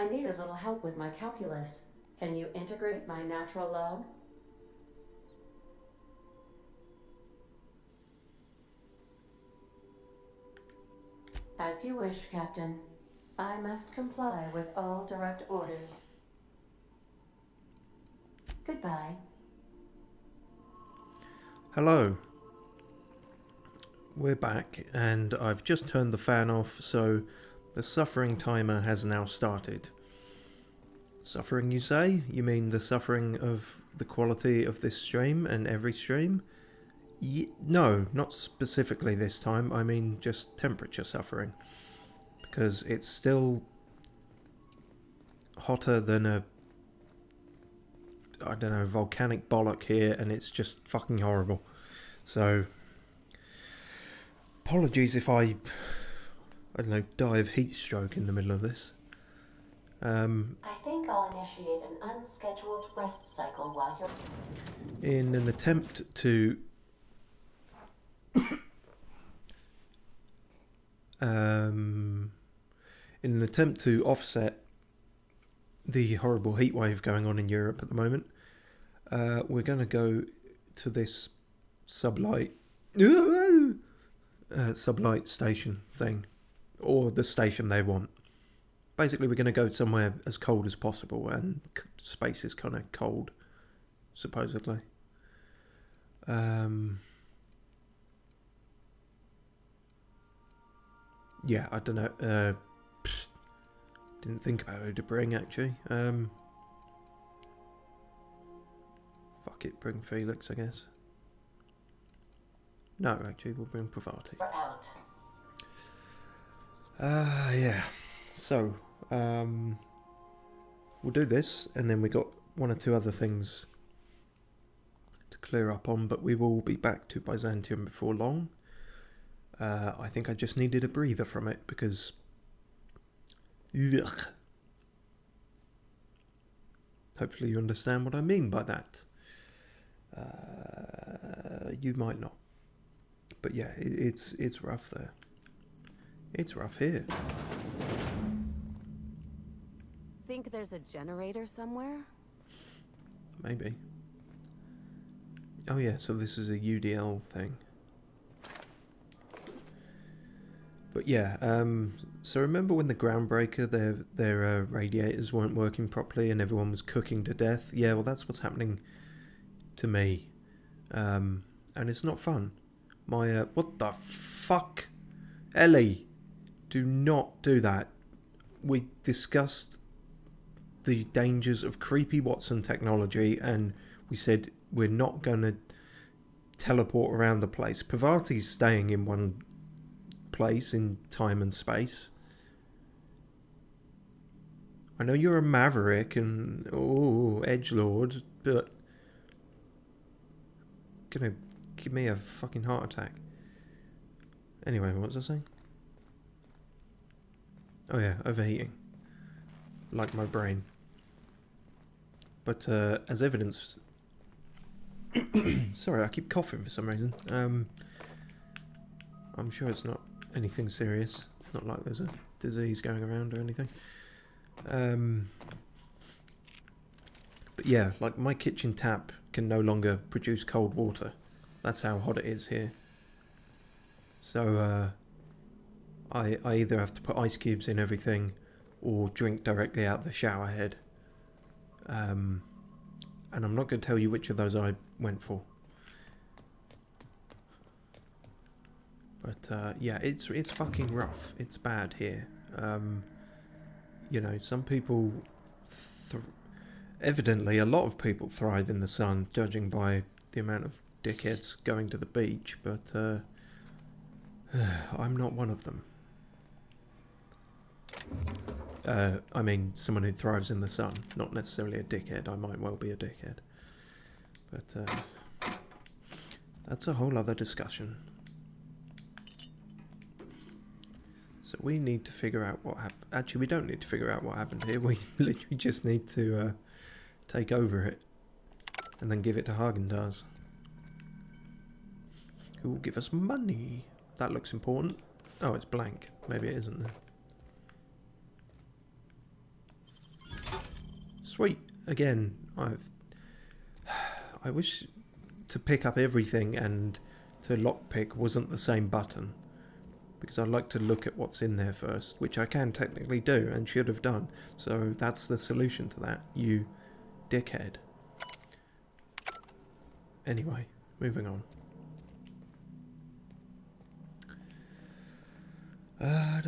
I need a little help with my calculus. Can you integrate my natural log? As you wish, Captain. I must comply with all direct orders. Goodbye. Hello. We're back, and I've just turned the fan off, so the suffering timer has now started. Suffering, you say? You mean the suffering of the quality of this stream and every stream? No, not specifically this time. I mean just temperature suffering. Because it's still hotter than a, I don't know, volcanic bollock here, and it's just fucking horrible. So, apologies if I don't know, die of heat stroke in the middle of this. I think I'll initiate an unscheduled rest cycle while you're... In an attempt to offset the horrible heat wave going on in Europe at the moment, we're going to go to this sublight station thing, or the station they want. Basically, we're going to go somewhere as cold as possible, and space is kind of cold, supposedly. Yeah, I don't know. Didn't think about who to bring, actually. Fuck it, bring Felix, I guess. No, actually, we'll bring Pravati. We're out. Yeah. So, we'll do this, and then we got one or two other things to clear up on, but we will be back to Byzantium before long. I think I just needed a breather from it, because... Ugh. Hopefully you understand what I mean by that. You might not. But yeah, it's rough there. It's rough here. Think there's a generator somewhere? Maybe. Oh yeah, so this is a UDL thing. But yeah, so remember when the Groundbreaker, their radiators weren't working properly and everyone was cooking to death? Yeah, well that's what's happening to me. And it's not fun. My, what the fuck? Ellie, do not do that. We discussed the dangers of creepy Watson technology, and we said we're not going to teleport around the place. Pavati's staying in one place in time and space. I know you're a maverick and edgelord, but gonna give me a fucking heart attack. Anyway, what was I saying? Oh yeah, overheating. Like my brain. But as evidence... Sorry, I keep coughing for some reason. I'm sure it's not anything serious. It's not like there's a disease going around or anything. But yeah, like my kitchen tap can no longer produce cold water. That's how hot it is here. So I either have to put ice cubes in everything or drink directly out the shower head. And I'm not going to tell you which of those I went for. But yeah, it's fucking rough. It's bad here. You know, some people... evidently, a lot of people thrive in the sun, judging by the amount of dickheads going to the beach, but I'm not one of them. I mean, someone who thrives in the sun, not necessarily a dickhead. I might well be a dickhead. But that's a whole other discussion. So we need to figure out what happened. Actually, we don't need to figure out what happened here. We literally just need to take over it and then give it to Haagen-Dazs, who will give us money. That looks important. Oh, it's blank. Maybe it isn't then. Sweet. Again, I wish to pick up everything and to lockpick wasn't the same button. Because I like to look at what's in there first, which I can technically do and should have done. So that's the solution to that, you dickhead. Anyway, moving on. Oh,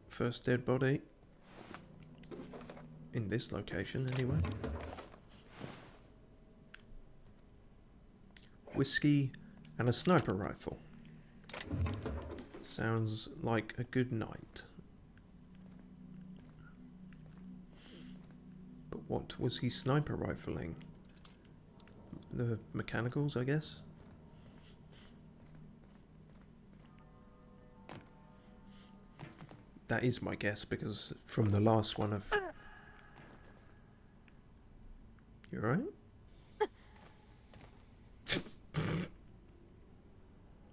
first dead body. In this location, anyway. Whiskey and a sniper rifle. Sounds like a good night. But what was he sniper rifling? The mechanicals, I guess? That is my guess, because from the last one of... You alright?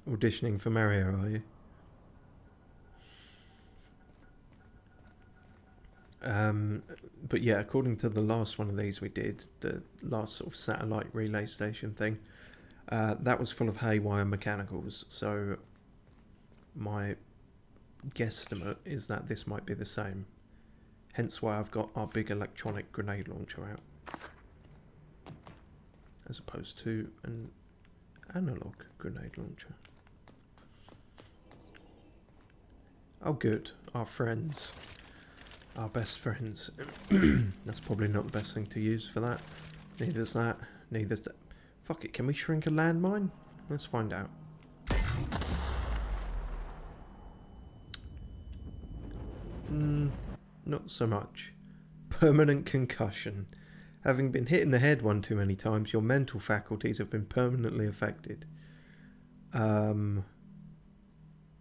Auditioning for Mario, are you? But yeah, according to the last one of these we did, the last sort of satellite relay station thing, that was full of haywire mechanicals, so my guesstimate is that this might be the same. Hence why I've got our big electronic grenade launcher out. As opposed to an analog grenade launcher. Oh good, our friends. Our best friends. That's probably not the best thing to use for that. Neither's that. Neither's that. Fuck it, can we shrink a landmine? Let's find out. Not so much. Permanent concussion. Having been hit in the head one too many times, your mental faculties have been permanently affected.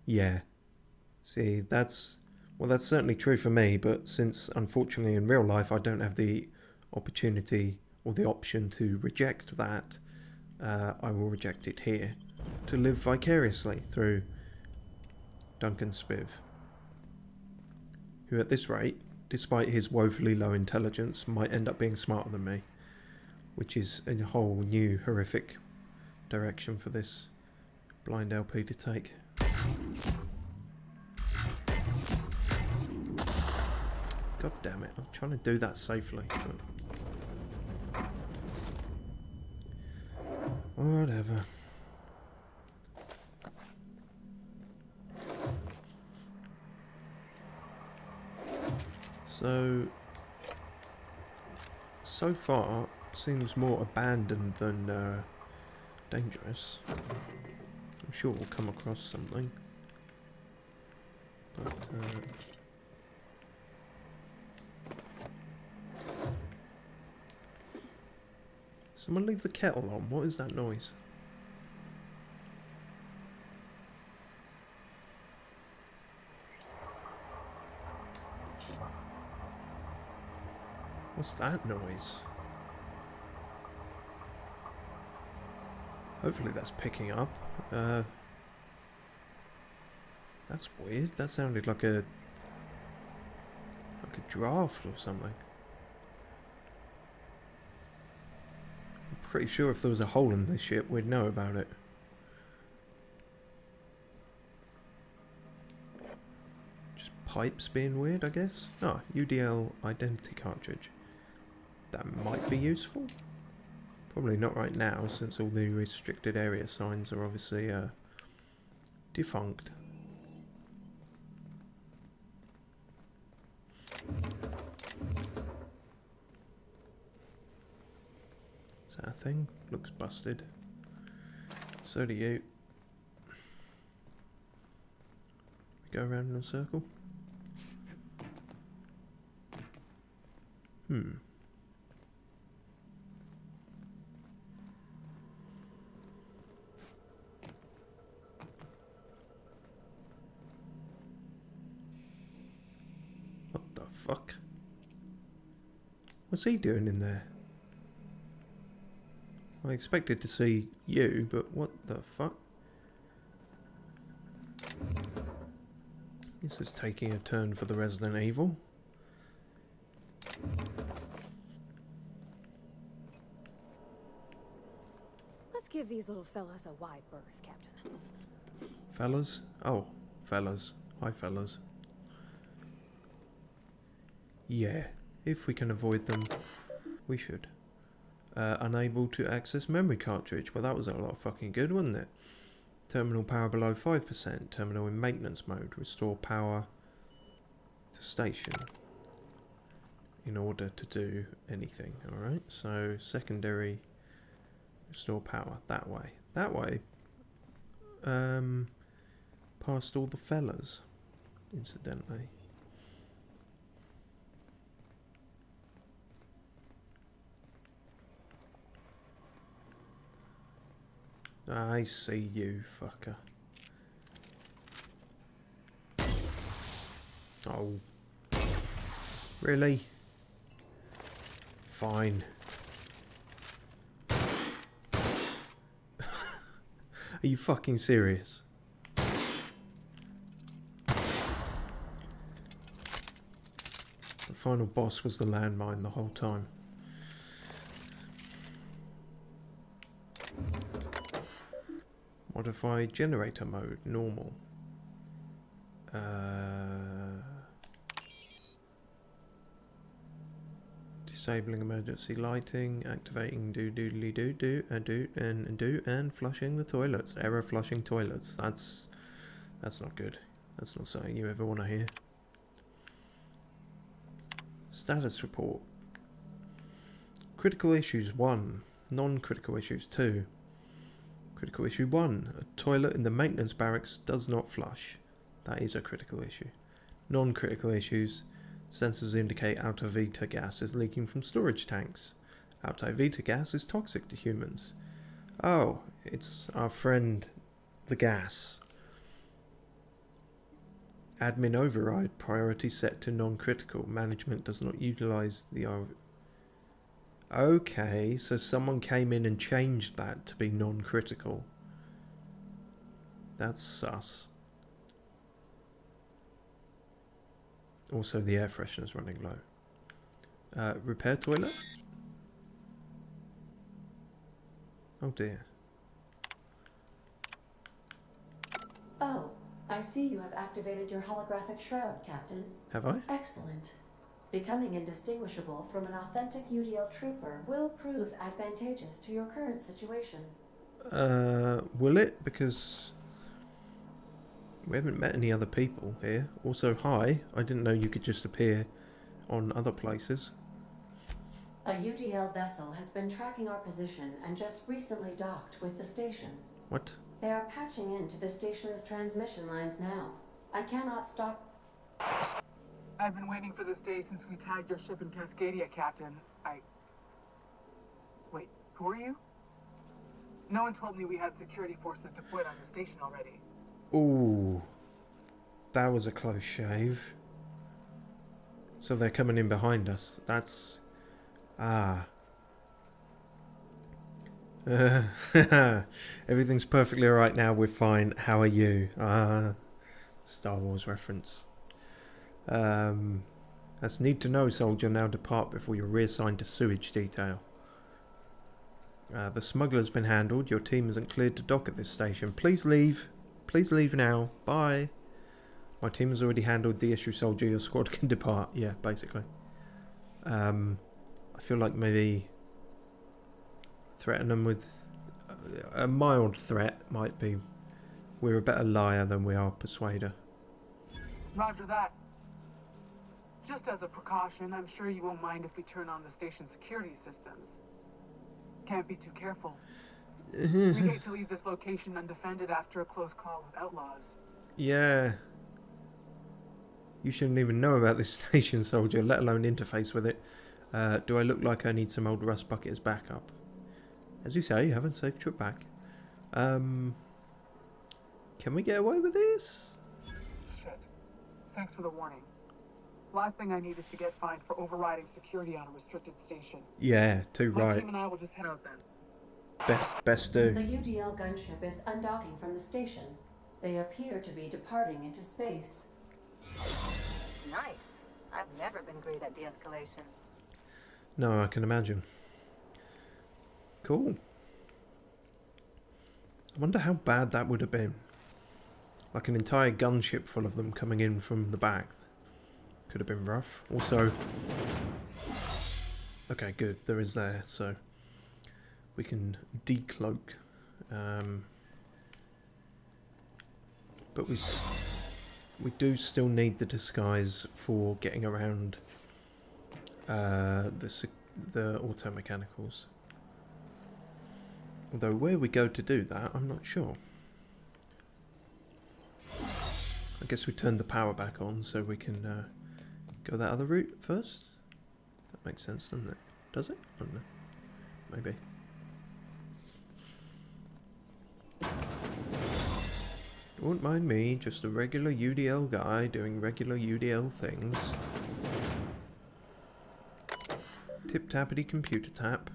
Yeah. See, that's certainly true for me, but since unfortunately in real life I don't have the opportunity or the option to reject that, I will reject it here to live vicariously through Duncan Spiv, who at this rate, despite his woefully low intelligence, might end up being smarter than me, which is a whole new horrific direction for this blind LP to take. God damn it, I'm trying to do that safely. But... whatever. So far, seems more abandoned than dangerous. I'm sure we'll come across something. But, someone leave the kettle on. What is that noise? What's that noise? Hopefully that's picking up. That's weird. That sounded like a draft or something. I'm pretty sure if there was a hole in this ship, we'd know about it. Just pipes being weird, I guess. Ah, UDL identity cartridge. That might be useful. Probably not right now, since all the restricted area signs are obviously defunct. Is that a thing? Looks busted. So do you. We go around in a circle. What the fuck? What's he doing in there? I expected to see you, but what the fuck? This is taking a turn for the Resident Evil. Let's give these little fellas a wide berth, Captain. Fellas? Oh, fellas. Hi, fellas. Yeah, if we can avoid them, we should. Unable to access memory cartridge. Well, that was a lot fucking good, wasn't it? Terminal power below 5%. Terminal in maintenance mode. Restore power to station in order to do anything. Alright, so secondary, restore power that way. That way, past all the fellas, incidentally. I see you, fucker. Oh. Really? Fine. Are you fucking serious? The final boss was the landmine the whole time. Modify generator mode, normal. Disabling emergency lighting, activating and flushing the toilets. Error flushing toilets. That's not good. That's not something you ever want to hear. Status report. Critical issues 1. Non-critical issues 2. Critical issue 1. A toilet in the maintenance barracks does not flush. That is a critical issue. Non-critical issues. Sensors indicate outer Vita gas is leaking from storage tanks. Outer Vita gas is toxic to humans. Oh, it's our friend, the gas. Admin override. Priority set to non-critical. Management does not utilize the... Okay, so someone came in and changed that to be non-critical. That's sus. Also, the air freshener's running low. Repair toilet? Oh dear. Oh, I see you have activated your holographic shroud, Captain. Have I? Excellent. Becoming indistinguishable from an authentic UDL trooper will prove advantageous to your current situation. Will it? Because we haven't met any other people here. Also, hi, I didn't know you could just appear on other places. A UDL vessel has been tracking our position and just recently docked with the station. What? They are patching into the station's transmission lines now. I cannot stop... I've been waiting for this day since we tagged your ship in Cascadia, Captain. Wait, who are you? No one told me we had security forces deployed on the station already. Ooh. That was a close shave. So they're coming in behind us. That's... Ah. Everything's perfectly alright now, we're fine. How are you? Star Wars reference. That's need to know, soldier. Now depart before you're reassigned to sewage detail. The smuggler's been handled. Your team isn't cleared to dock at this station. Please leave. Please leave now. Bye. My team has already handled the issue, soldier. Your squad can depart. Yeah, basically. I feel like maybe threaten them with a mild threat might be. We're a better liar than we are persuader. Roger that. Just as a precaution, I'm sure you won't mind if we turn on the station's security systems. Can't be too careful. We hate to leave this location undefended after a close call with outlaws. Yeah. You shouldn't even know about this station, soldier, let alone interface with it. Do I look like I need some old rust bucket as backup? As you say, you have a safe trip back. Can we get away with this? Shit. Thanks for the warning. Last thing I need is to get fined for overriding security on a restricted station. Yeah, too My right. team and I will just head out then. Best do. The UDL gunship is undocking from the station. They appear to be departing into space. Nice. I've never been great at de-escalation. No, I can imagine. Cool. I wonder how bad that would have been. Like an entire gunship full of them coming in from the back. Could have been rough. Also... Okay, good. There is there, so... We can decloak. But we do still need the disguise for getting around the auto mechanicals. Although where we go to do that, I'm not sure. I guess we turned the power back on so we can go that other route first. That makes sense, doesn't it? Does it? I don't know. Maybe. You won't mind me, just a regular UDL guy doing regular UDL things. Tip-tappity computer tap.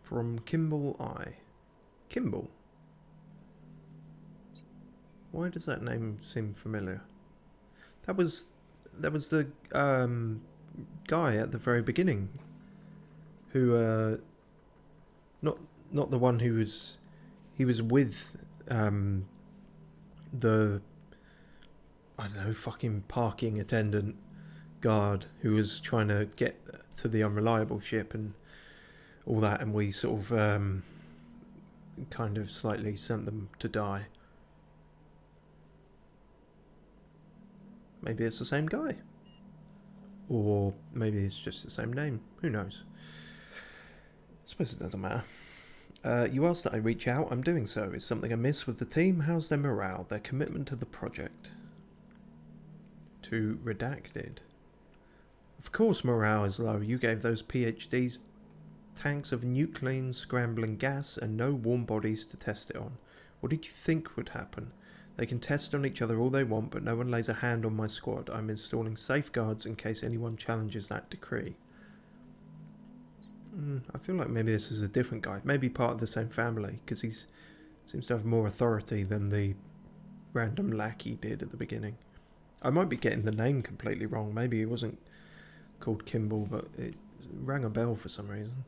From Kimball I. Kimball? Why does that name seem familiar? That was the guy at the very beginning, who not the one who was with the I don't know, fucking parking attendant guard who was trying to get to the unreliable ship and all that, and we sort of kind of slightly sent them to die. Maybe it's the same guy. Or maybe it's just the same name. Who knows? I suppose it doesn't matter. You asked that I reach out. I'm doing so. Is something amiss with the team? How's their morale? Their commitment to the project? To redacted. Of course morale is low. You gave those PhDs tanks of nuclear scrambling gas and no warm bodies to test it on. What did you think would happen? They can test on each other all they want, but no one lays a hand on my squad. I'm installing safeguards in case anyone challenges that decree. I feel like maybe this is a different guy. Maybe part of the same family, because he seems to have more authority than the random lackey did at the beginning. I might be getting the name completely wrong. Maybe he wasn't called Kimball, but it rang a bell for some reason.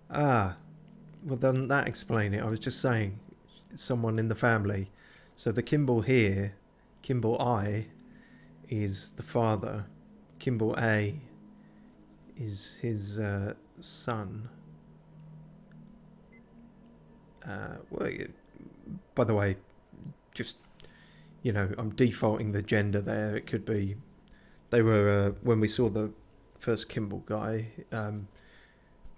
Ah, well, doesn't that explain it? I was just saying, someone in the family. So the Kimball here, Kimball I, is the father. Kimball A is his son. Well, by the way, just, you know, I'm defaulting the gender there. It could be, they were, when we saw the first Kimball guy,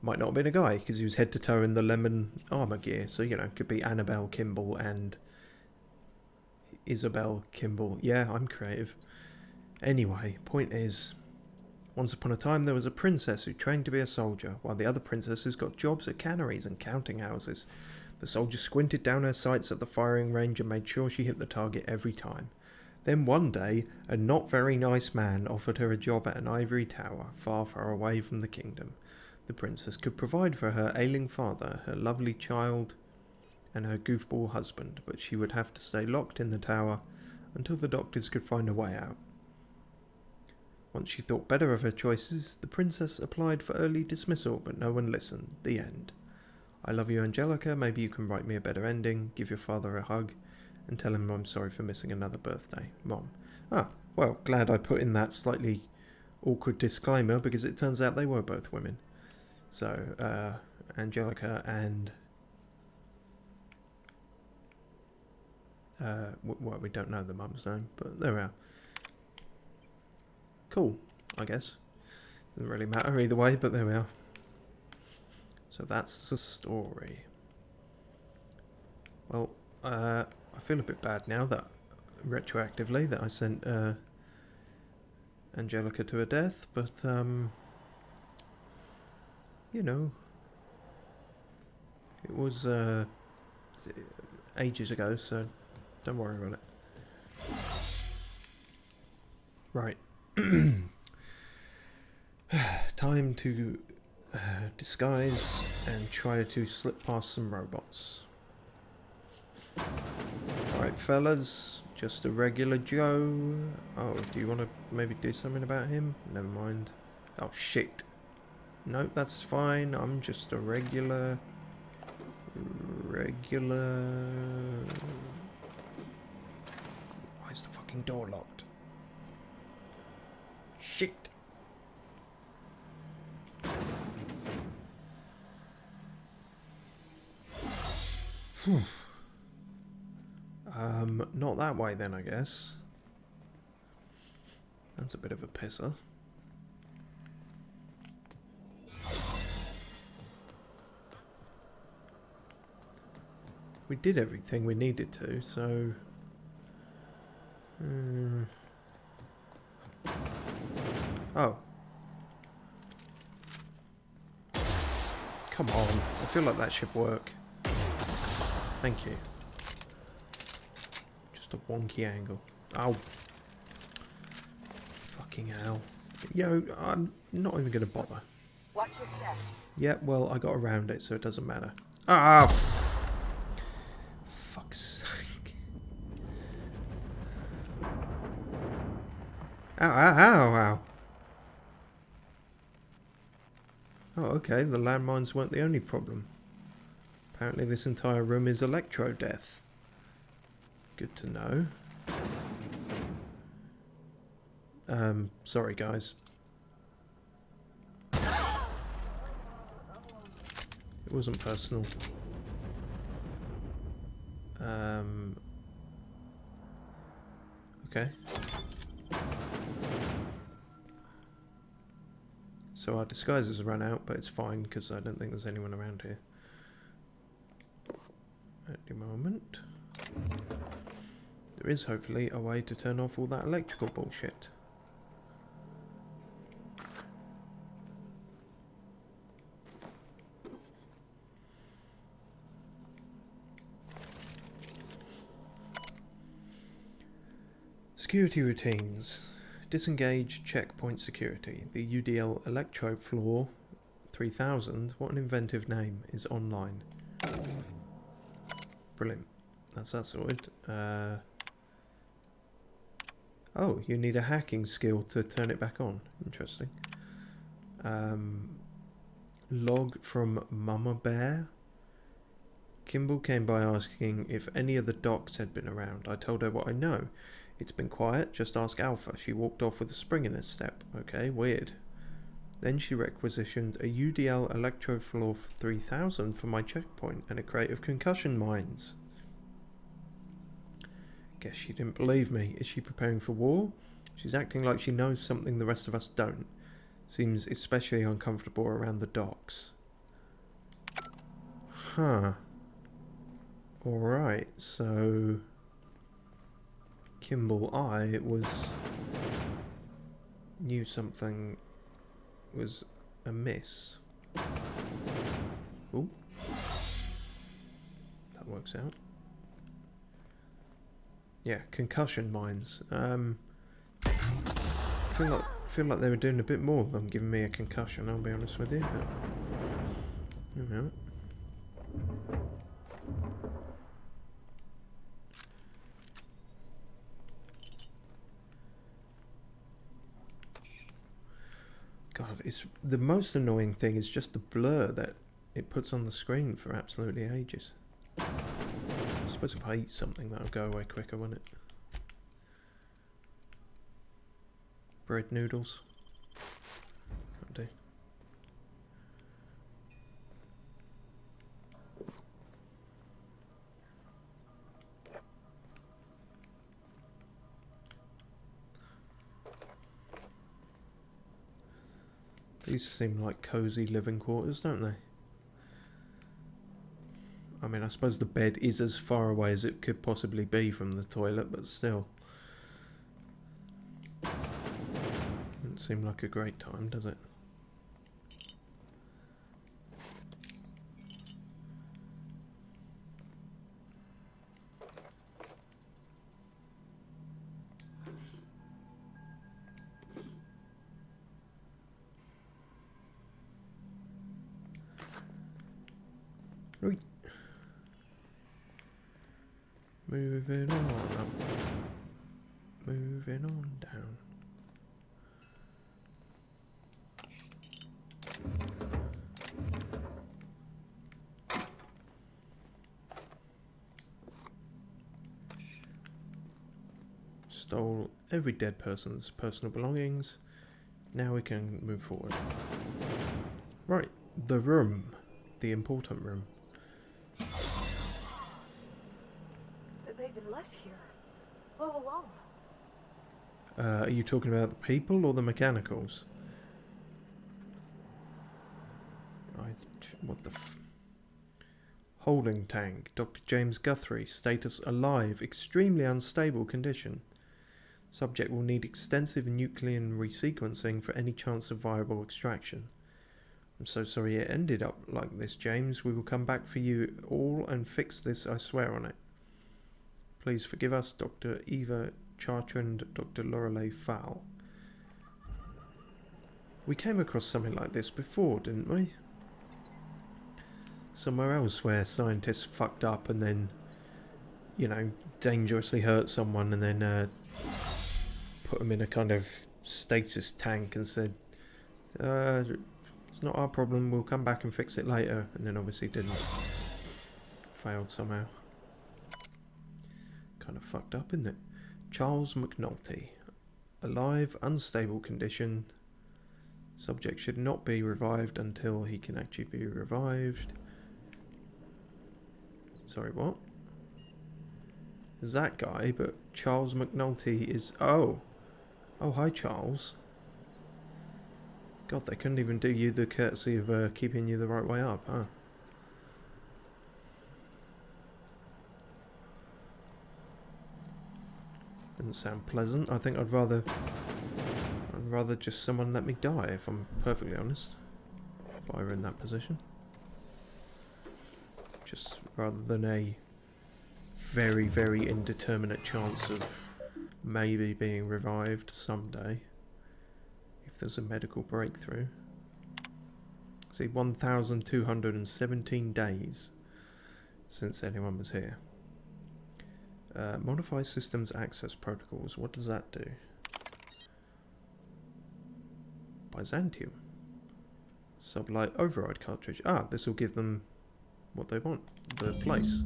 might not have been a guy, because he was head to toe in the lemon armour gear. So, you know, it could be Annabelle Kimball and Isabel Kimball. Yeah, I'm creative. Anyway, point is, once upon a time there was a princess who trained to be a soldier, while the other princesses got jobs at canneries and counting houses. The soldier squinted down her sights at the firing range and made sure she hit the target every time. Then one day, a not very nice man offered her a job at an ivory tower, far, far away from the kingdom. The princess could provide for her ailing father, her lovely child, and her goofball husband, but she would have to stay locked in the tower until the doctors could find a way out. Once she thought better of her choices, the princess applied for early dismissal, but no one listened. The end. I love you, Angelica. Maybe you can write me a better ending. Give your father a hug and tell him I'm sorry for missing another birthday. Mom. Ah, well, glad I put in that slightly awkward disclaimer, because it turns out they were both women. So, Angelica and... well, we don't know the mum's name, but there we are. Cool, I guess. Doesn't really matter either way, but there we are. So that's the story. Well, I feel a bit bad now that, retroactively, that I sent Angelica to her death, but, you know, it was ages ago, so don't worry about it. Right. Time to disguise and try to slip past some robots. Alright, fellas. Just a regular Joe. Oh, do you want to maybe do something about him? Never mind. Oh, shit. Nope, that's fine. I'm just a regular... Why is the fucking door locked? Shit. Not that way then, I guess. That's a bit of a pisser. We did everything we needed to, so... Oh. Come on. I feel like that should work. Thank you. Just a wonky angle. Ow. Fucking hell. Yo, I'm not even going to bother. Watch your step. Yeah, well, I got around it, so it doesn't matter. Ah! Fuck's sake. Ow, ow, ow, ow. Oh, okay, the landmines weren't the only problem. Apparently this entire room is electro-death. Good to know. Sorry guys. It wasn't personal. Okay. So our disguises run out, but it's fine because I don't think there's anyone around here at the moment. There is hopefully a way to turn off all that electrical bullshit. Security routines. Disengage checkpoint security. The UDL Electro Floor 3000, what an inventive name, is online. Brilliant. That's that sorted. Oh, you need a hacking skill to turn it back on. Interesting. Log from Mama Bear. Kimball came by asking if any of the docs had been around. I told her what I know. It's been quiet, just ask Alpha. She walked off with a spring in her step. Okay, weird. Then she requisitioned a UDL Electrofloor 3000 for my checkpoint and a crate of concussion mines. Guess she didn't believe me. Is she preparing for war? She's acting like she knows something the rest of us don't. Seems especially uncomfortable around the docks. Huh. Alright, so... Kimball, knew something was amiss. Ooh. That works out. Yeah, concussion mines. Feel like they were doing a bit more than giving me a concussion, I'll be honest with you, but you know. God, it's the most annoying thing is just the blur that it puts on the screen for absolutely ages. I suppose if I eat something that'll go away quicker, won't it? Bread noodles. That'll do. These seem like cozy living quarters, don't they? I mean, I suppose the bed is as far away as it could possibly be from the toilet, but still. Doesn't seem like a great time, does it? Moving on up. Moving on down. Stole every dead person's personal belongings. Now we can move forward. Right, the room. The important room. They've been left here all along. Are you talking about the people or the mechanicals? What the holding tank. Dr. James Guthrie. Status alive. Extremely unstable condition. Subject will need extensive nuclear resequencing for any chance of viable extraction. I'm so sorry it ended up like this, James. We will come back for you all and fix this, I swear on it. Please forgive us, Dr. Eva Chartrand, Dr. Lorelei Fowl. We came across something like this before, didn't we? Somewhere else where scientists fucked up and then, you know, dangerously hurt someone and then put them in a kind of stasis tank and said, it's not our problem, we'll come back and fix it later. And then obviously didn't. Failed somehow. Kind of fucked up, isn't it? Charles McNulty. Alive, unstable condition. Subject should not be revived until he can actually be revived. Sorry, what? There's that guy, but Charles McNulty is... Oh! Oh, hi, Charles. God, they couldn't even do you the courtesy of keeping you the right way up, huh? Doesn't sound pleasant. I think I'd rather just someone let me die, if I'm perfectly honest. If I were in that position. Just rather than a very, very indeterminate chance of maybe being revived someday. If there's a medical breakthrough. See, 1,217 days since anyone was here. Modify systems access protocols. What does that do? Byzantium. Sublight override cartridge. Ah, this will give them what they want. The place.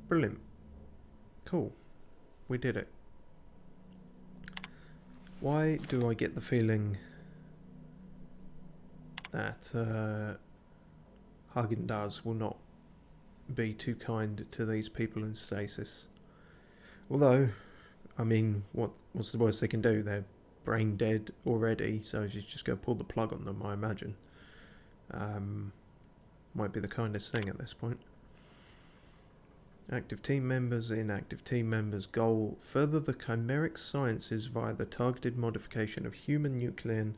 Brilliant. Cool. We did it. Why do I get the feeling that Haagen-Dazs will not be too kind to these people in stasis? Although, I mean, what's the worst they can do? They're brain dead already, so you just go pull the plug on them, I imagine. Might be the kindest thing at this point. Active team members, inactive team members. Goal: further the chimeric sciences via the targeted modification of human nuclein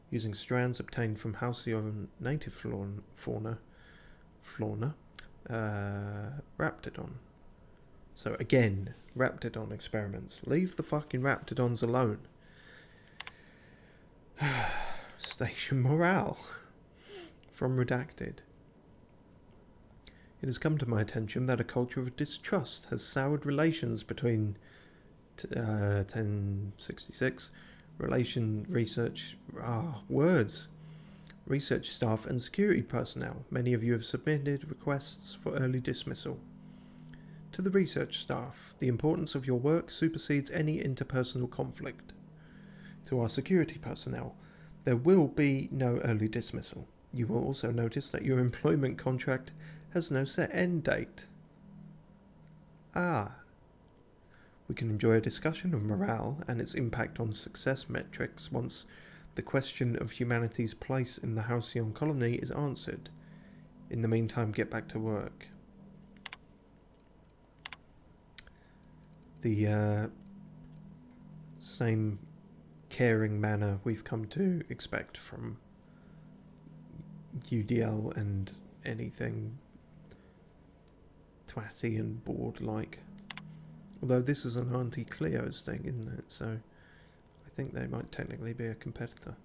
using strands obtained from halcyon native fauna, Raptidon. So again, Raptidon experiments. Leave the fucking Raptidons alone. Station morale. From Redacted. It has come to my attention that a culture of distrust has soured relations between 1066 research staff and security personnel. Many of you have submitted requests for early dismissal. To the research staff, the importance of your work supersedes any interpersonal conflict. To our security personnel, there will be no early dismissal. You will also notice that your employment contract has no set end date. Ah. We can enjoy a discussion of morale and its impact on success metrics once the question of humanity's place in the Halcyon colony is answered. In the meantime, get back to work. The same caring manner we've come to expect from UDL and anything twatty and bored-like. Although this is an Auntie Cleo's thing, isn't it? So I think they might technically be a competitor.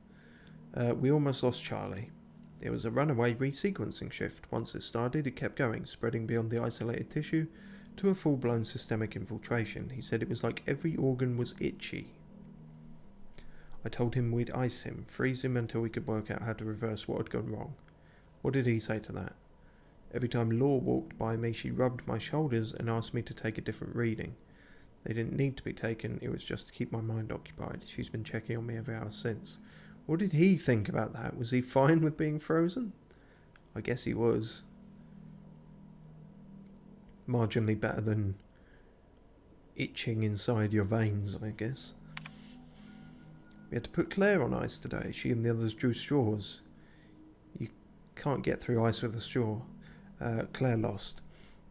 We almost lost Charlie. It was a runaway resequencing shift. Once it started, it kept going, spreading beyond the isolated tissue to a full-blown systemic infiltration. He said it was like every organ was itchy. I told him we'd ice him, freeze him until we could work out how to reverse what had gone wrong. What did he say to that? Every time Law walked by me, she rubbed my shoulders and asked me to take a different reading. They didn't need to be taken, it was just to keep my mind occupied. She's been checking on me every hour since. What did he think about that? Was he fine with being frozen? I guess he was. Marginally better than itching inside your veins, I guess. We had to put Claire on ice today. She and the others drew straws. You can't get through ice with a straw. Claire lost.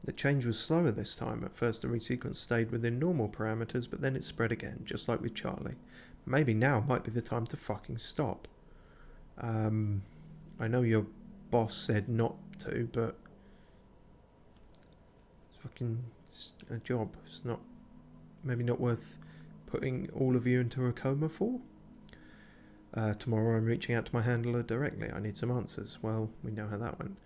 The change was slower this time. At first the resequence stayed within normal parameters, but then it spread again, just like with Charlie. Maybe now might be the time to fucking stop. I know your boss said not to, but it's a job. It's not, maybe not worth putting all of you into a coma for. Tomorrow I'm reaching out to my handler directly. I need some answers. Well, we know how that went.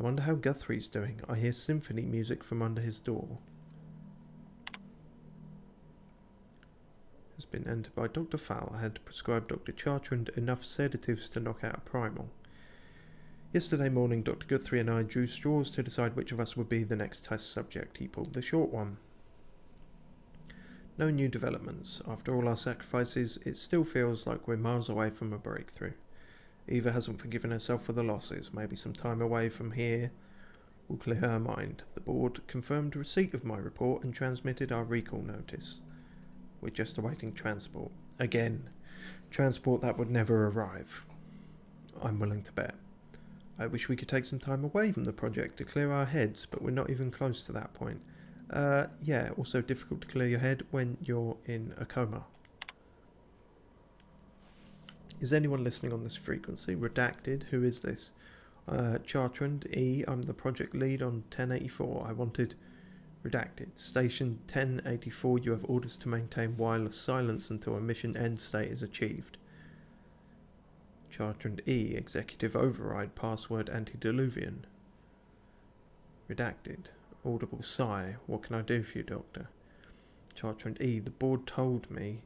I wonder how Guthrie's doing. I hear symphony music from under his door. Has been entered by Dr. Fowl. I had to prescribe Dr. Chartrand enough sedatives to knock out a primal. Yesterday morning, Dr. Guthrie and I drew straws to decide which of us would be the next test subject. He pulled the short one. No new developments. After all our sacrifices, it still feels like we're miles away from a breakthrough. Eva hasn't forgiven herself for the losses. Maybe some time away from here will clear her mind. The board confirmed receipt of my report and transmitted our recall notice. We're just awaiting transport. Again, transport that would never arrive. I'm willing to bet. I wish we could take some time away from the project to clear our heads, but we're not even close to that point. Yeah, also difficult to clear your head when you're in a coma. Is anyone listening on this frequency? Redacted, who is this? Chartrand, E, I'm the project lead on 1084. I wanted... Redacted. Station 1084, you have orders to maintain wireless silence until a mission end state is achieved. Chartrand E, executive override, password antediluvian. Redacted. Audible sigh. What can I do for you, Doctor? Chartrand E, the board told me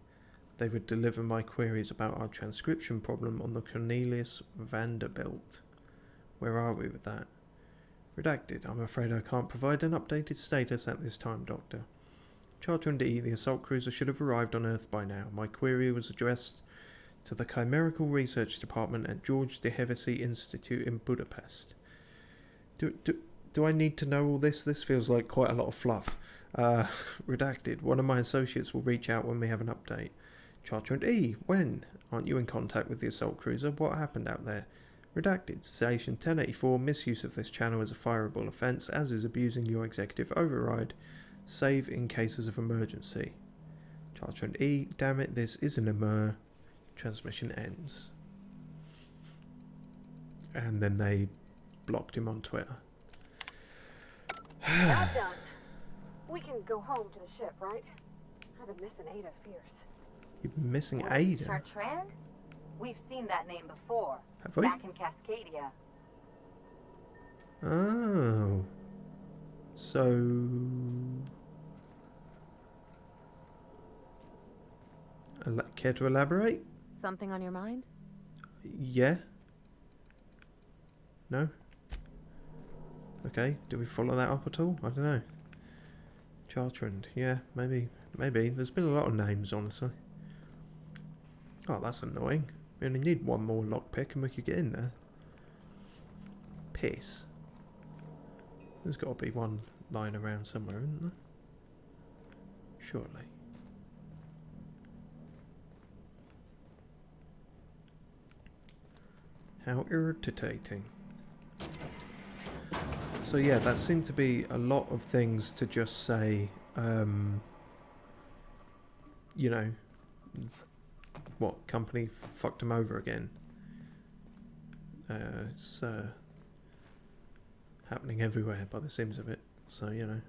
they would deliver my queries about our transcription problem on the Cornelius Vanderbilt. Where are we with that? Redacted. I'm afraid I can't provide an updated status at this time, Doctor. Chartrand E, the assault cruiser should have arrived on Earth by now. My query was addressed to the Chimerical Research Department at George de Hevesy Institute in Budapest. Do I need to know all this? This feels like quite a lot of fluff. Redacted. One of my associates will reach out when we have an update. Chartrand E, when? Aren't you in contact with the assault cruiser? What happened out there? Redacted. Station 1084, misuse of this channel is a fireable offence, as is abusing your executive override, save in cases of emergency. Chartrand E, damn it, this is an emer. Transmission ends. And then they blocked him on Twitter. Job done. We can go home to the ship, right? I've been missing Ada fierce. You've been missing Ada? Chartrand? We've seen that name before. Have we? Back in Cascadia. Oh. So... Care to elaborate? Something on your mind? Yeah. No? Okay, do we follow that up at all? I don't know. Chartrand, yeah, maybe. There's been a lot of names, honestly. Oh, that's annoying. We only need one more lockpick and we could get in there. Piss. There's got to be one lying around somewhere, isn't there? Surely. How irritating. So yeah, that seemed to be a lot of things to just say, you know, what, company fucked him over again. It's happening everywhere by the seams of it, so you know,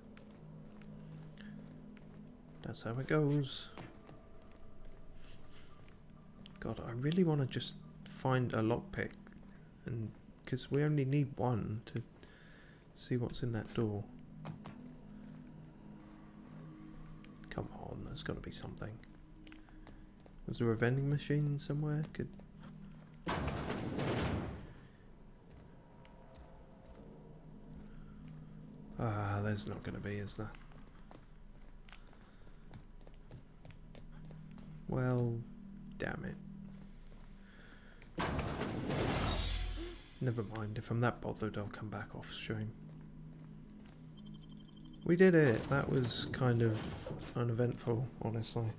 that's how it goes. God, I really want to just find a lockpick, and because we only need one to see what's in that door. there's got to be something. Was there a vending machine somewhere? Could... Ah, there's not going to be, is there? Well, damn it. Never mind, if I'm that bothered, I'll come back off stream. We did it! That was kind of uneventful, honestly.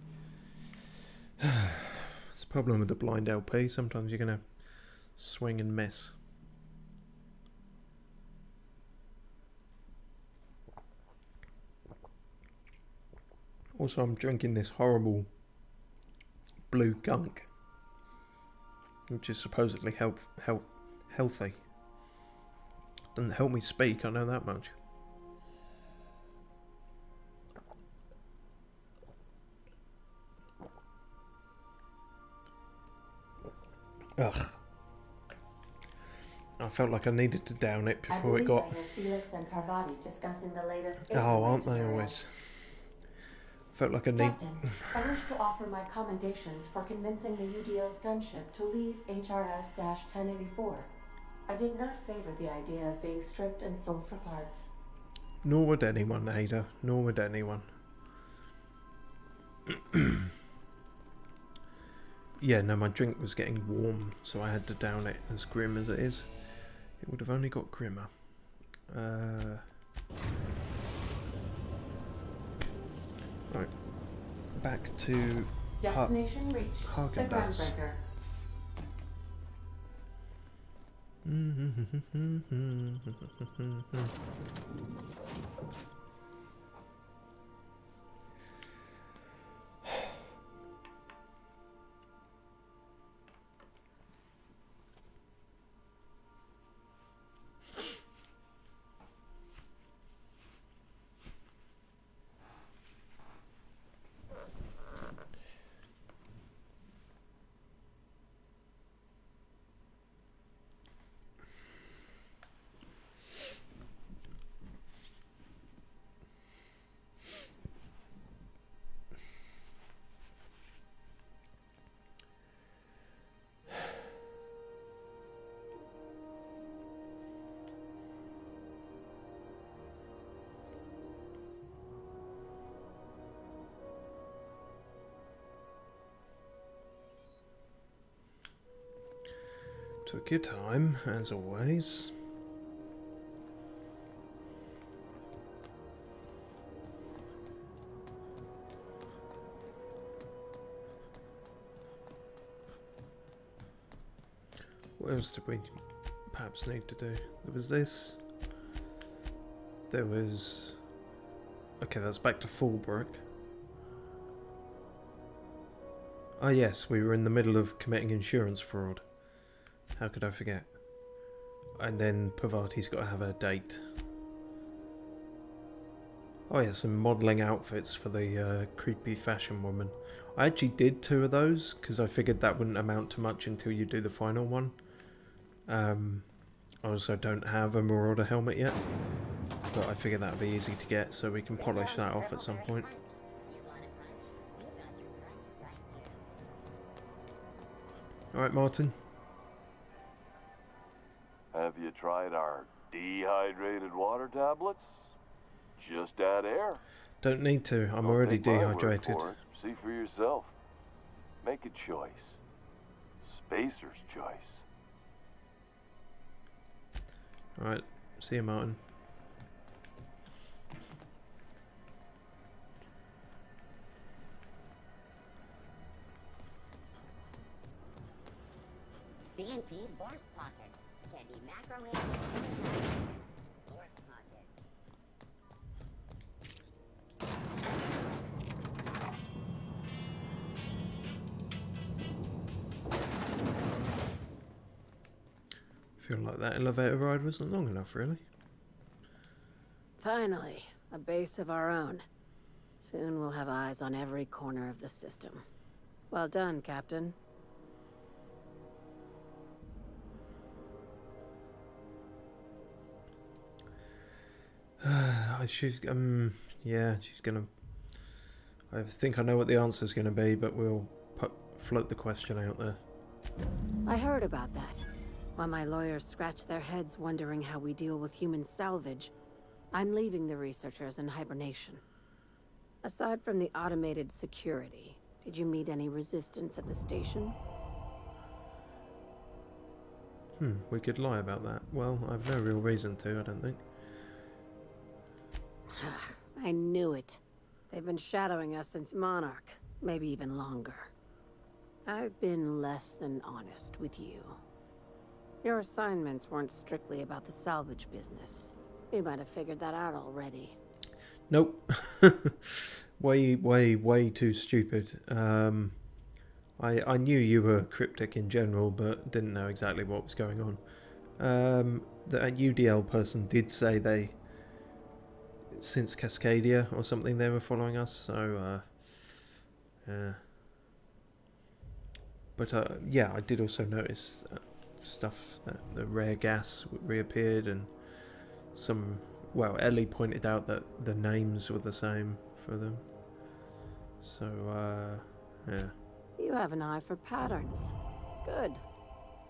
It's a problem with the blind LP, sometimes you're going to swing and miss. Also, I'm drinking this horrible blue gunk, which is supposedly healthy. Doesn't help me speak, I know that much. Ugh. I felt like I needed to down it before it got... Felix and Parvati discussing the latest... Oh, aren't they always? Felt like I need... Captain, I wish to offer my commendations for convincing the UDL's gunship to leave HRS-1084. I did not favor the idea of being stripped and sold for parts. Nor would anyone, Ada. Nor would anyone. Yeah, no, my drink was getting warm, so I had to down it. As grim as it is, it would have only got grimmer. Right, back to Destination reached. The Haagen-Dazs. groundbreaker. Took your time, as always. What else did we perhaps need to do? There was this. There was... Okay, that's back to Fallbrook. Ah yes, we were in the middle of committing insurance fraud. How could I forget? And then Parvati's got to have a date. Oh yeah, some modelling outfits for the creepy fashion woman. I actually did 2 of those, because I figured that wouldn't amount to much until you do the final one. I also don't have a Marauder helmet yet, but I figured that would be easy to get, so we can polish that off at some point. Alright, Martin. Have you tried our dehydrated water tablets? Just add air. Don't need to, I'm already dehydrated. See for yourself. Make a choice. Spacer's choice. Alright, see you, Martin. CNP Bourse Pocket. Can be macro and Bourse Pocket. Feel like that elevator ride wasn't long enough, really. Finally, a base of our own. Soon we'll have eyes on every corner of the system. Well done, Captain. Yeah, she's gonna... I think I know what the answer's going to be, but we'll float the question out there. I heard about that. While my lawyers scratch their heads wondering how we deal with human salvage, I'm leaving the researchers in hibernation. Aside from the automated security, did you meet any resistance at the station? We could lie about that. Well, I've no real reason to, I don't think. I knew it. They've been shadowing us since Monarch, maybe even longer. I've been less than honest with you. Your assignments weren't strictly about the salvage business. You might have figured that out already. Nope. way too stupid. I knew you were cryptic in general, but didn't know exactly what was going on. The UDL person did say they, since Cascadia or something, they were following us, so, yeah. But, yeah, I did also notice stuff, that the rare gas reappeared, and some, well, Ellie pointed out that the names were the same for them. So, yeah. You have an eye for patterns. Good.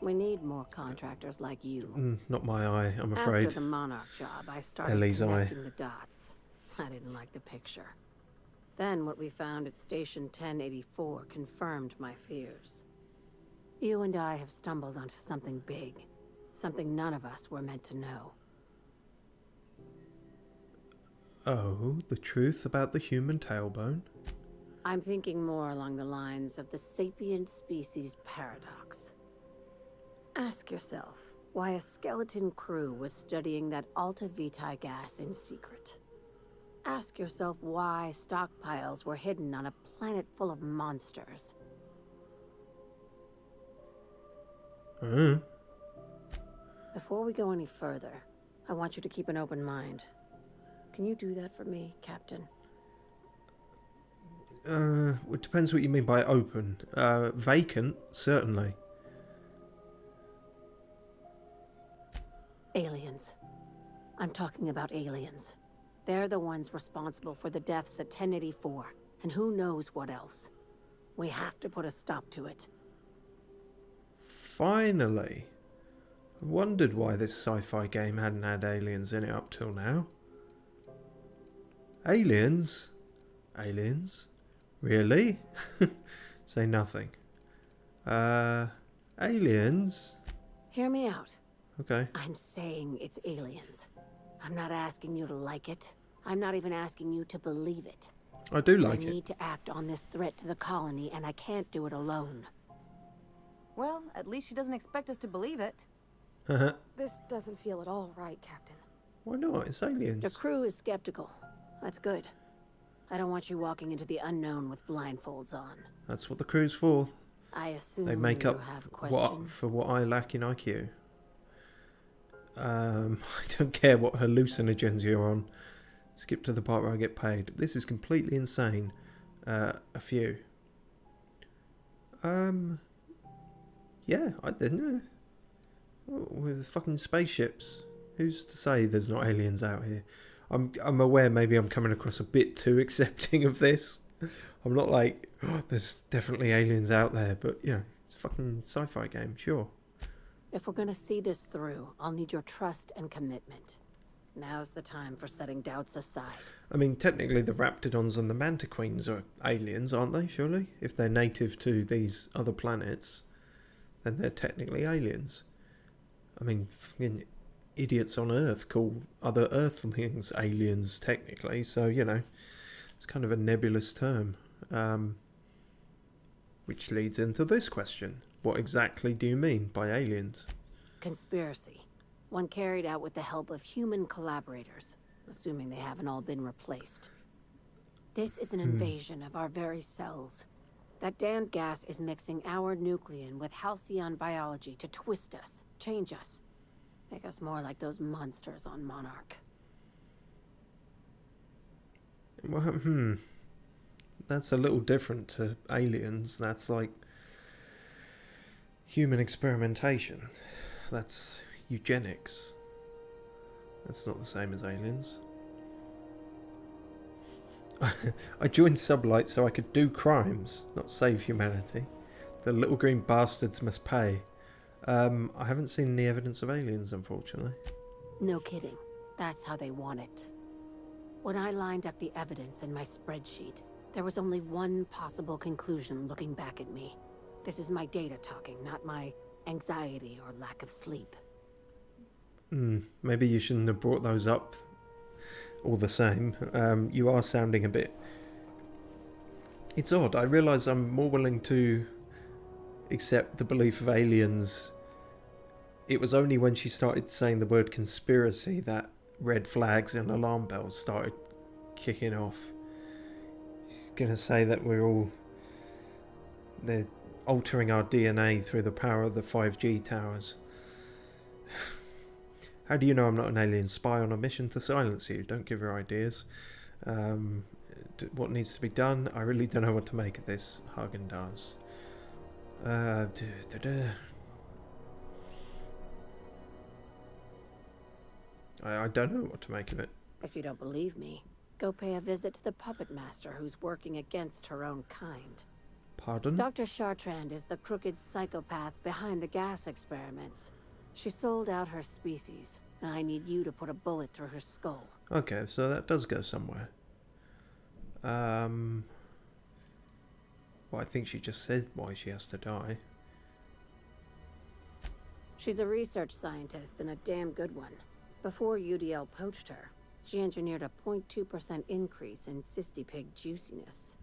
We need more contractors like you. Not my eye, I'm afraid. After the Monarch job, I started Ellie's connecting the dots. I didn't like the picture. Then what we found at Station 1084 confirmed my fears. You and I have stumbled onto something big. Something none of us were meant to know. Oh, the truth about the human tailbone? I'm thinking more along the lines of the sapient species paradox. Ask yourself why a skeleton crew was studying that Alta Vitae gas in secret. Ask yourself why stockpiles were hidden on a planet full of monsters. Before we go any further, I want you to keep an open mind. Can you do that for me, Captain? It depends what you mean by open. Vacant, certainly. Aliens. I'm talking about aliens. They're the ones responsible for the deaths at 1084, and who knows what else. We have to put a stop to it. Finally. I wondered why this sci-fi game hadn't had aliens in it up till now. Aliens? Aliens? Really? Say nothing. Aliens? Hear me out. Okay. I'm saying it's aliens. I'm not asking you to like it. I'm not even asking you to believe it. I do like I it. need to act on this threat to the colony, and I can't do it alone. Well, at least she doesn't expect us to believe it. This doesn't feel at all right, Captain. Why not? It's aliens. The crew is skeptical. That's good. I don't want you walking into the unknown with blindfolds on. That's what the crew's for. I assume They make you up have questions. for what I lack in IQ. I don't care what hallucinogens you're on. Skip to the part where I get paid. This is completely insane. A few. Yeah, I didn't know. With fucking spaceships. Who's to say there's not aliens out here? I'm aware maybe I'm coming across a bit too accepting of this. I'm not like, oh, there's definitely aliens out there, but you know, it's a fucking sci-fi game, sure. If we're gonna see this through, I'll need your trust and commitment. Now's the time for setting doubts aside. I mean, technically the Raptidons and the Mantiqueens are aliens, aren't they, surely? If they're native to these other planets, then they're technically aliens. I mean, fucking idiots on Earth call other Earthlings aliens, technically, so, you know, it's kind of a nebulous term. Which leads into this question. What exactly do you mean by aliens? Conspiracy. One carried out with the help of human collaborators, assuming they haven't all been replaced. This is an invasion of our very cells. That damned gas is mixing our nucleon with halcyon biology to twist us, change us, make us more like those monsters on Monarch. Well, that's a little different to aliens. That's like human experimentation. That's eugenics. That's not the same as aliens. I joined Sublight so I could do crimes, not save humanity. The little green bastards must pay. I haven't seen any evidence of aliens, unfortunately. No kidding. That's how they want it. When I lined up the evidence in my spreadsheet, there was only one possible conclusion looking back at me. This is my data talking, not my anxiety or lack of sleep. Maybe you shouldn't have brought those up all the same. You are sounding a bit... It's odd. I realise I'm more willing to accept the belief of aliens. It was only when she started saying the word conspiracy that red flags and alarm bells started kicking off. She's going to say that they're altering our DNA through the power of the 5G towers. How do you know I'm not an alien spy on a mission to silence you? Don't give her ideas. What needs to be done? I really don't know what to make of this, Haagen-Dazs. I don't know what to make of it. If you don't believe me, go pay a visit to the puppet master who's working against her own kind. Pardon? Dr. Chartrand is the crooked psychopath behind the gas experiments. She sold out her species, and I need you to put a bullet through her skull. Okay, so that does go somewhere. Well, I think she just said why she has to die. She's a research scientist and a damn good one. Before UDL poached her, she engineered a 0.2% increase in cystipig juiciness.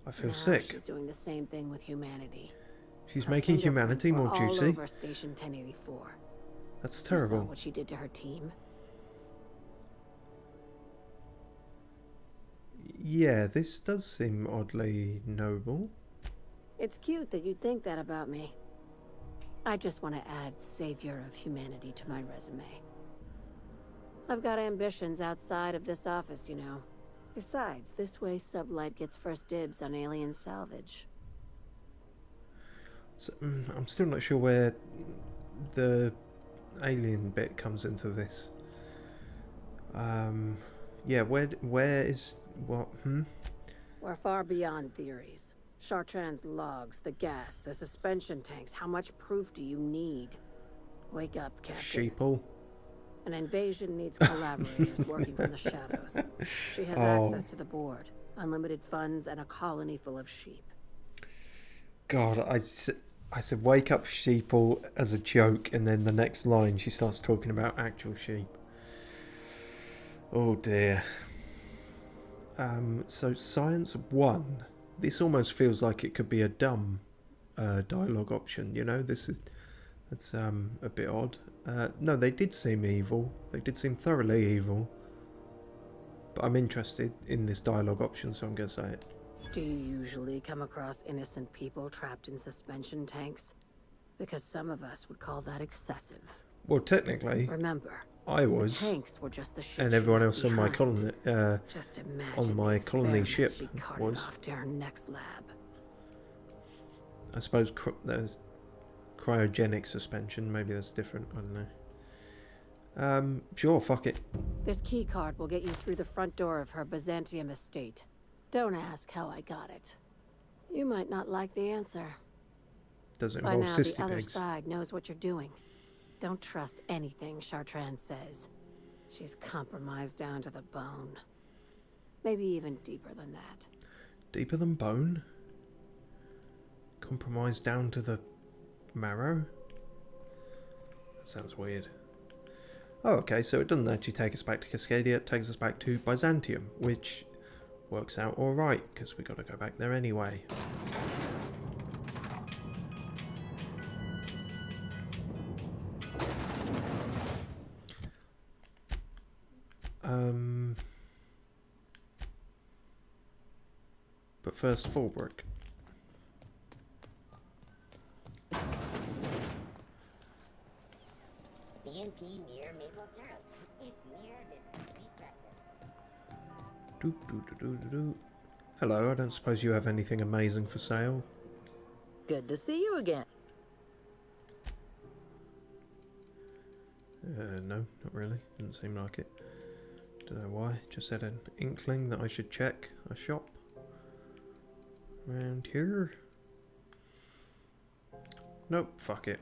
I feel now sick. She's doing the same thing with humanity. She's Her making humanity more fingerprints were juicy. all over Station 1084. That's You terrible. saw what she did to her team. Yeah, this does seem oddly noble. It's cute that you'd think that about me. I just want to add savior of humanity to my resume. I've got ambitions outside of this office, you know. Besides, this way Sublight gets first dibs on alien salvage. So, I'm still not sure where the alien bit comes into this. Yeah, where is what? We're far beyond theories. Chartrand's logs, the gas, the suspension tanks. How much proof do you need? Wake up, Captain. Sheeple. An invasion needs collaborators working from the shadows. She has access to the board, unlimited funds, and a colony full of sheep. God, I said wake up, sheeple as a joke, and then the next line she starts talking about actual sheep. Oh dear. So Science 1. This almost feels like it could be a dumb dialogue option, you know? That's a bit odd. No, they did seem evil. They did seem thoroughly evil. But I'm interested in this dialogue option, so I'm going to say it. Do you usually come across innocent people trapped in suspension tanks? Because some of us would call that excessive. Well, technically, Remember, I was, the tanks were just the shit and she everyone left else on my behind. colony, Just imagine on my the colony experiments ship she carted was. off to her next lab. I suppose there's cryogenic suspension. Maybe that's different. I don't know. Sure, fuck it. This key card will get you through the front door of her Byzantium estate. Don't ask how I got it. You might not like the answer. Does it By involve now, the cystic other eggs? side knows what you're doing. Don't trust anything Chartrand says. She's compromised down to the bone. Maybe even deeper than that. Deeper than bone? Compromised down to the marrow? That sounds weird. Oh, okay, so it doesn't actually take us back to Cascadia, it takes us back to Byzantium, which works out alright, because we got to go back there anyway. But first, Fallbrook. CMP near maple syrup. It's near this complete breakfast. Hello, I don't suppose you have anything amazing for sale? Good to see you again. No, not really. Didn't seem like it. Don't know why. Just had an inkling that I should check a shop around here. Nope, fuck it.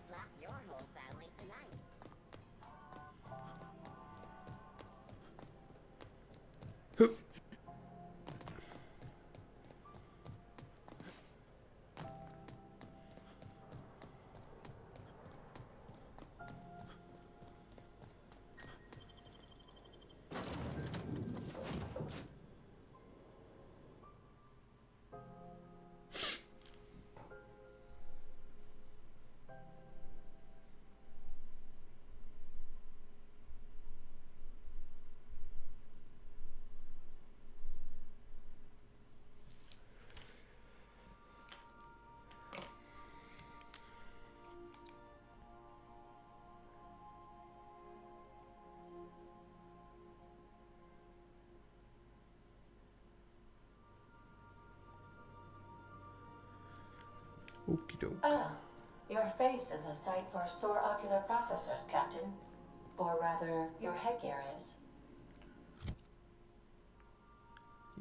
Slap your whole family tonight. Hup. Okie doke. Ah, your face is a sight for sore ocular processors, Captain. Or rather, your headgear is.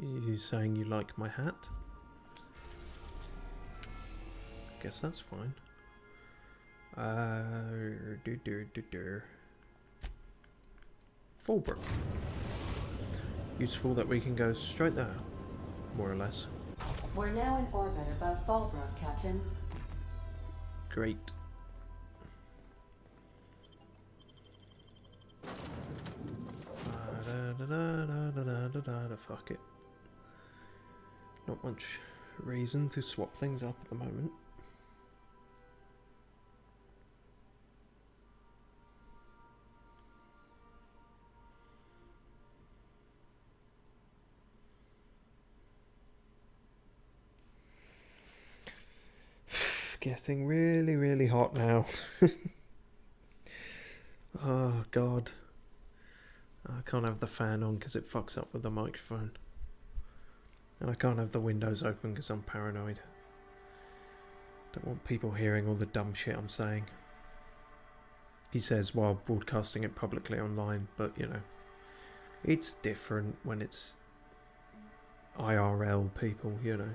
You saying you like my hat? Guess that's fine. Fallbrook. Useful that we can go straight there, more or less. We're now in orbit above Fallbrook, Captain. Great. Fuck it. Not much reason to swap things up at the moment. Getting really, really hot now. Oh, God. I can't have the fan on because it fucks up with the microphone. And I can't have the windows open because I'm paranoid. Don't want people hearing all the dumb shit I'm saying. He says while broadcasting it publicly online, but, you know, it's different when it's IRL people, you know.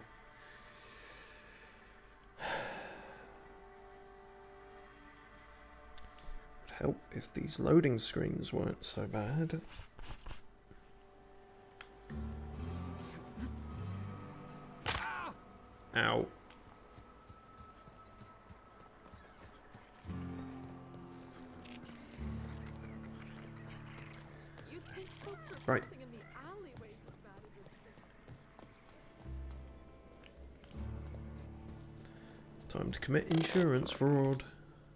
Help if these loading screens weren't so bad. Ow. Right. Time to commit insurance fraud.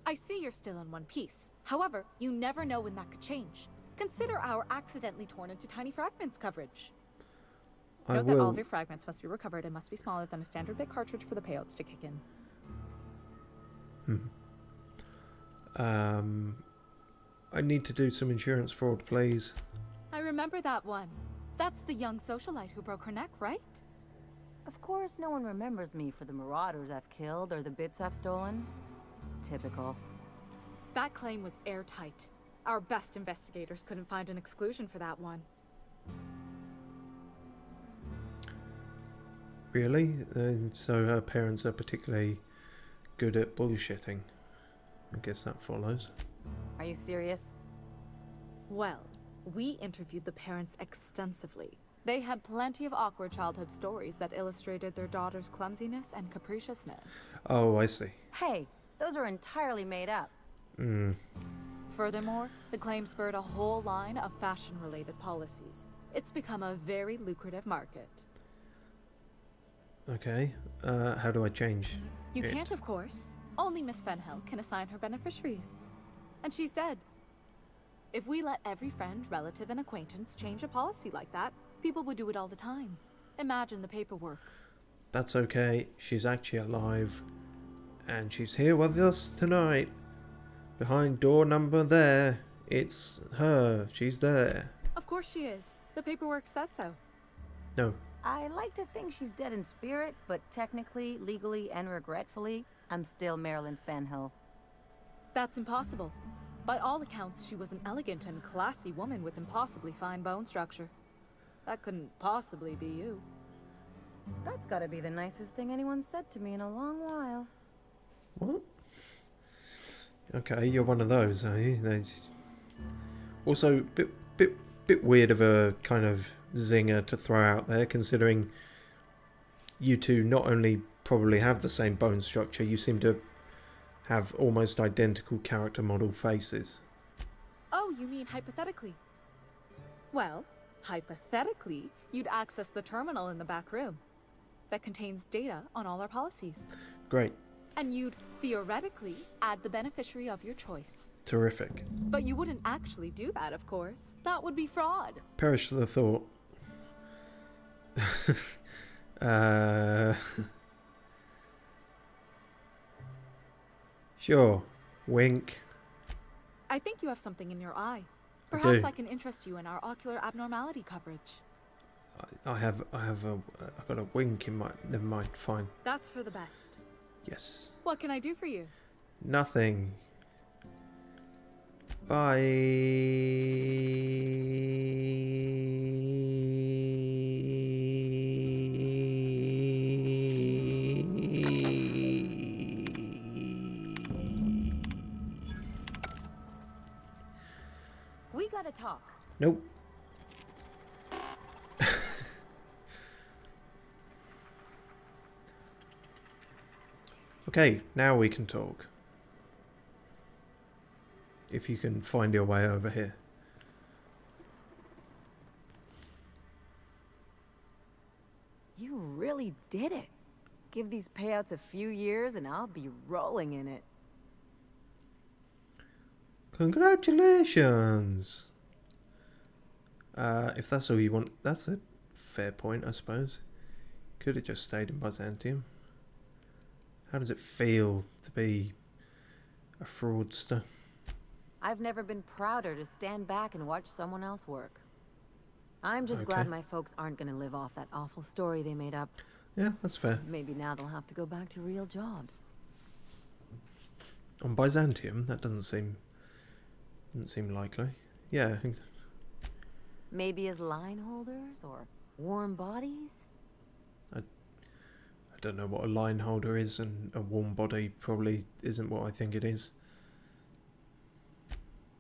I see you're still in one piece. However, you never know when that could change. Consider our accidentally torn into tiny fragments coverage. Note that all of your fragments must be recovered and must be smaller than a standard bit cartridge for the payouts to kick in. I need to do some insurance fraud, please. I remember that one. That's the young socialite who broke her neck, right? Of course, no one remembers me for the marauders I've killed or the bits I've stolen. Typical. That claim was airtight. Our best investigators couldn't find an exclusion for that one. Really? So her parents are particularly good at bullshitting. I guess that follows. Are you serious? Well, we interviewed the parents extensively. They had plenty of awkward childhood stories that illustrated their daughter's clumsiness and capriciousness. Oh, I see. Hey, those are entirely made up. Furthermore, the claim spurred a whole line of fashion-related policies. It's become a very lucrative market. Okay, how do I change You it? can't, of course. Only Miss Fenhill can assign her beneficiaries. And she's dead. If we let every friend, relative, and acquaintance change a policy like that, people would do it all the time. Imagine the paperwork. That's okay, she's actually alive. And she's here with us tonight. Behind door number there. It's her. She's there. Of course she is. The paperwork says so. No, I like to think she's dead in spirit, but technically, legally, and regretfully, I'm still Marilyn Fenhill. That's impossible. By all accounts, she was an elegant and classy woman with impossibly fine bone structure. That couldn't possibly be you. That's gotta be the nicest thing anyone's said to me in a long while. What? Okay, you're one of those, are you? Also, bit weird of a kind of zinger to throw out there, considering you two not only probably have the same bone structure, you seem to have almost identical character model faces. Oh, you mean hypothetically? Well, hypothetically, you'd access the terminal in the back room that contains data on all our policies. Great. And you'd theoretically add the beneficiary of your choice. Terrific. But you wouldn't actually do that, of course. That would be fraud. Perish the thought. Sure. Wink. I think you have something in your eye. I Perhaps do. I can interest you in our ocular abnormality coverage. I've got a wink in my... Never mind, fine. That's for the best. Yes. What can I do for you? Nothing. We gotta talk. Nope. Okay, now we can talk. If you can find your way over here. You really did it. Give these payouts a few years and I'll be rolling in it. Congratulations! If that's all you want, that's a fair point, I suppose. Could have just stayed in Byzantium. How does it feel to be a fraudster? I've never been prouder to stand back and watch someone else work. I'm just glad my folks aren't gonna live off that awful story they made up. Yeah, that's fair. Maybe now they'll have to go back to real jobs. On Byzantium, that doesn't seem likely. Yeah. Maybe as line holders or warm bodies? I don't know what a line holder is, and a warm body probably isn't what I think it is.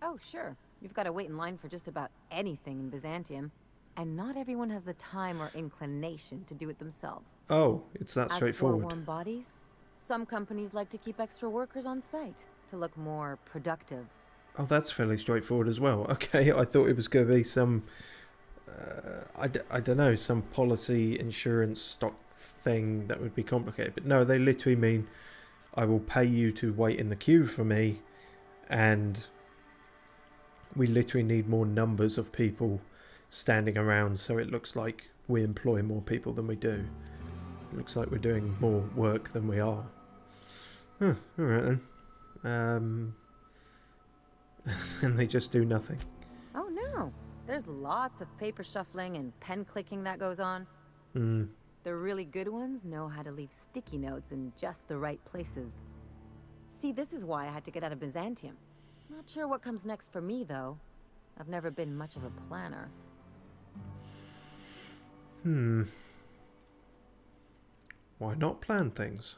Oh, sure. You've got to wait in line for just about anything in Byzantium. And not everyone has the time or inclination to do it themselves. Oh, it's that straightforward. As for warm bodies, some companies like to keep extra workers on site to look more productive. Oh, that's fairly straightforward as well. Okay, I thought it was going to be some, I don't know, some policy insurance stock thing that would be complicated. But no, they literally mean, I will pay you to wait in the queue for me, and we literally need more numbers of people standing around so it looks like we employ more people than we do. It looks like we're doing more work than we are. Huh, alright then. And they just do nothing. Oh no, there's lots of paper shuffling and pen clicking that goes on. Hmm. The really good ones know how to leave sticky notes in just the right places. See, this is why I had to get out of Byzantium. Not sure what comes next for me, though. I've never been much of a planner. Why not plan things?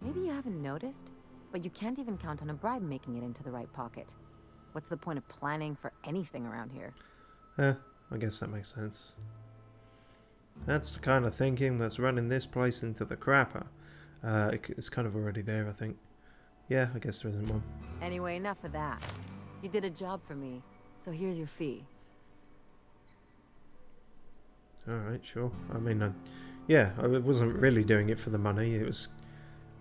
Maybe you haven't noticed, but you can't even count on a bribe making it into the right pocket. What's the point of planning for anything around here? I guess that makes sense. That's the kind of thinking that's running this place into the crapper. It's kind of already there, I think. Yeah, I guess there isn't one. Anyway, enough of that. You did a job for me, so here's your fee. Alright, sure. I mean, yeah, I wasn't really doing it for the money. It was...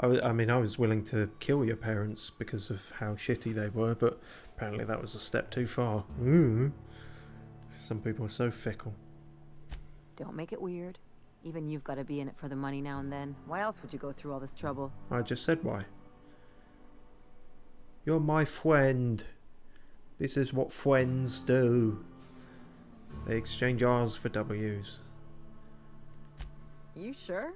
I mean, I was willing to kill your parents because of how shitty they were, but apparently that was a step too far. Some people are so fickle. Don't make it weird. Even you've got to be in it for the money now and then. Why else would you go through all this trouble? I just said why. You're my friend. This is what friends do. They exchange R's for W's. You sure?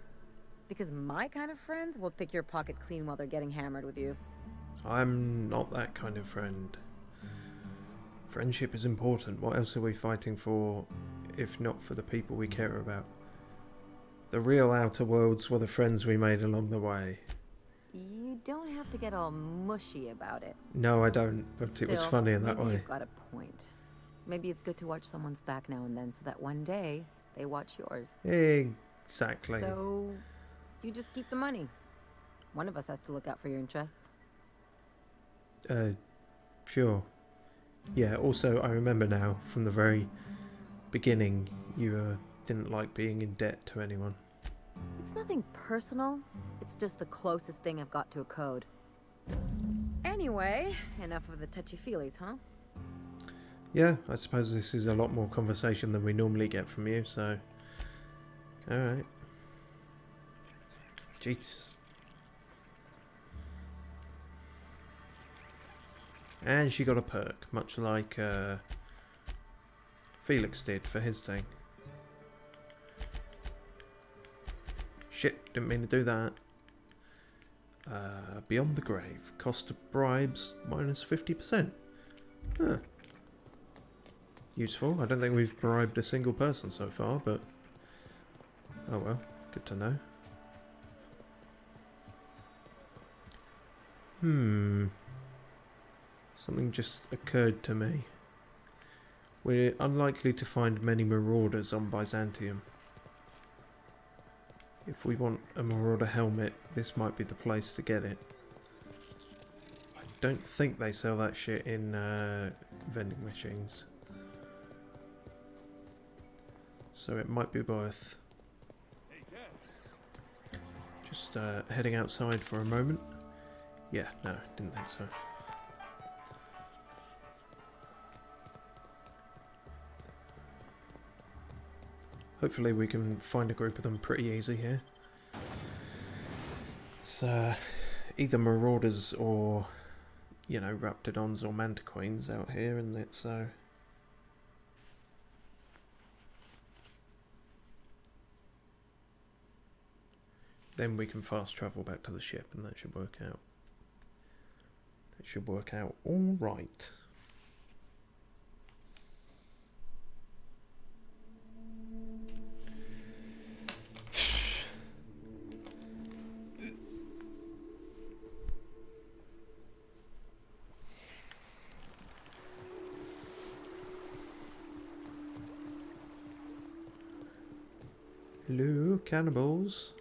Because my kind of friends will pick your pocket clean while they're getting hammered with you. I'm not that kind of friend. Friendship is important. What else are we fighting for, if not for the people we care about? The real outer worlds were the friends we made along the way. You don't have to get all mushy about it. No, I don't, but Still, it was funnier that maybe way. You've got a point. Maybe it's good to watch someone's back now and then so that one day they watch yours. Exactly. So, you just keep the money. One of us has to look out for your interests. Sure. Yeah, also, I remember now, from the very beginning, you didn't like being in debt to anyone. It's nothing personal. It's just the closest thing I've got to a code. Anyway, enough of the touchy-feelies, huh? Yeah, I suppose this is a lot more conversation than we normally get from you, so... Alright. Jeez. And she got a perk, much like Felix did for his thing. Shit, didn't mean to do that. Beyond the grave. Cost of bribes minus 50%. Huh. Useful. I don't think we've bribed a single person so far, but... Oh well, good to know. Something just occurred to me. We're unlikely to find many marauders on Byzantium. If we want a marauder helmet, this might be the place to get it. I don't think they sell that shit in vending machines. So it might be worth just heading outside for a moment. Yeah, no, didn't think so. Hopefully we can find a group of them pretty easy here. It's either marauders or, you know, raptidons or mantiqueens out here, isn't it? So then we can fast travel back to the ship and that should work out. It should work out all right. Hello, cannibals.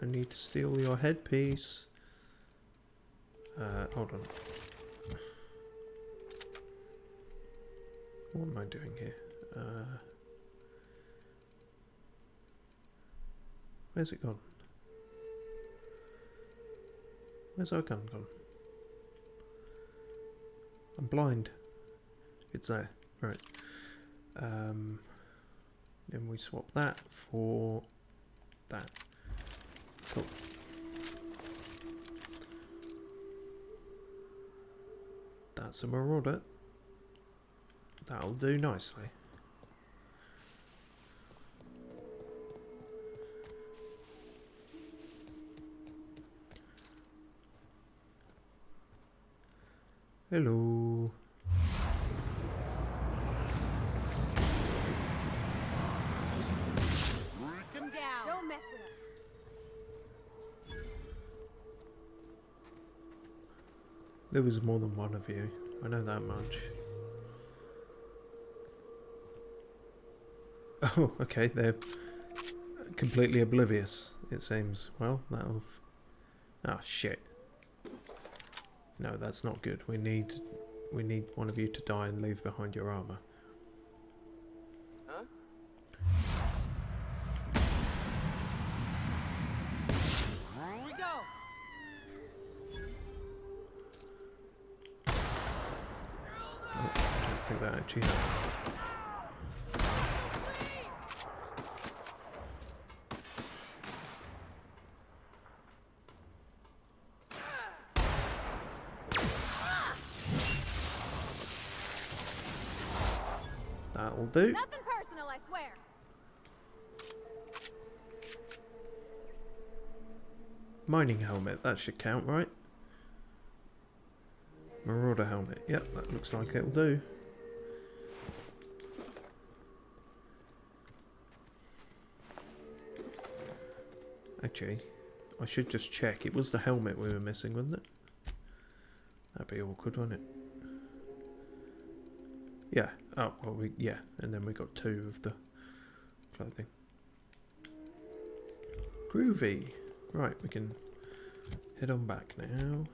I need to steal your headpiece. Hold on. What am I doing here? Where's it gone? Where's our gun gone? I'm blind. It's there. Right. Then we swap that for that. Cool. That's a marauder. That'll do nicely. Hello. Come down. Don't mess with us. There was more than one of you. I know that much. Oh, okay. They're completely oblivious, it seems. Well, that'll... Ah, shit. No, that's not good. We need one of you to die and leave behind your armor. Huh? Here we go. Oh, I don't think that actually happened. That'll do. Nothing personal, I swear. Mining helmet, that should count, right? Marauder helmet, yep, that looks like it'll do. Actually, I should just check. It was the helmet we were missing, wasn't it? That'd be awkward, wouldn't it? Yeah. Oh, well, yeah. And then we got 2 of the clothing. Groovy. Right, we can head on back now.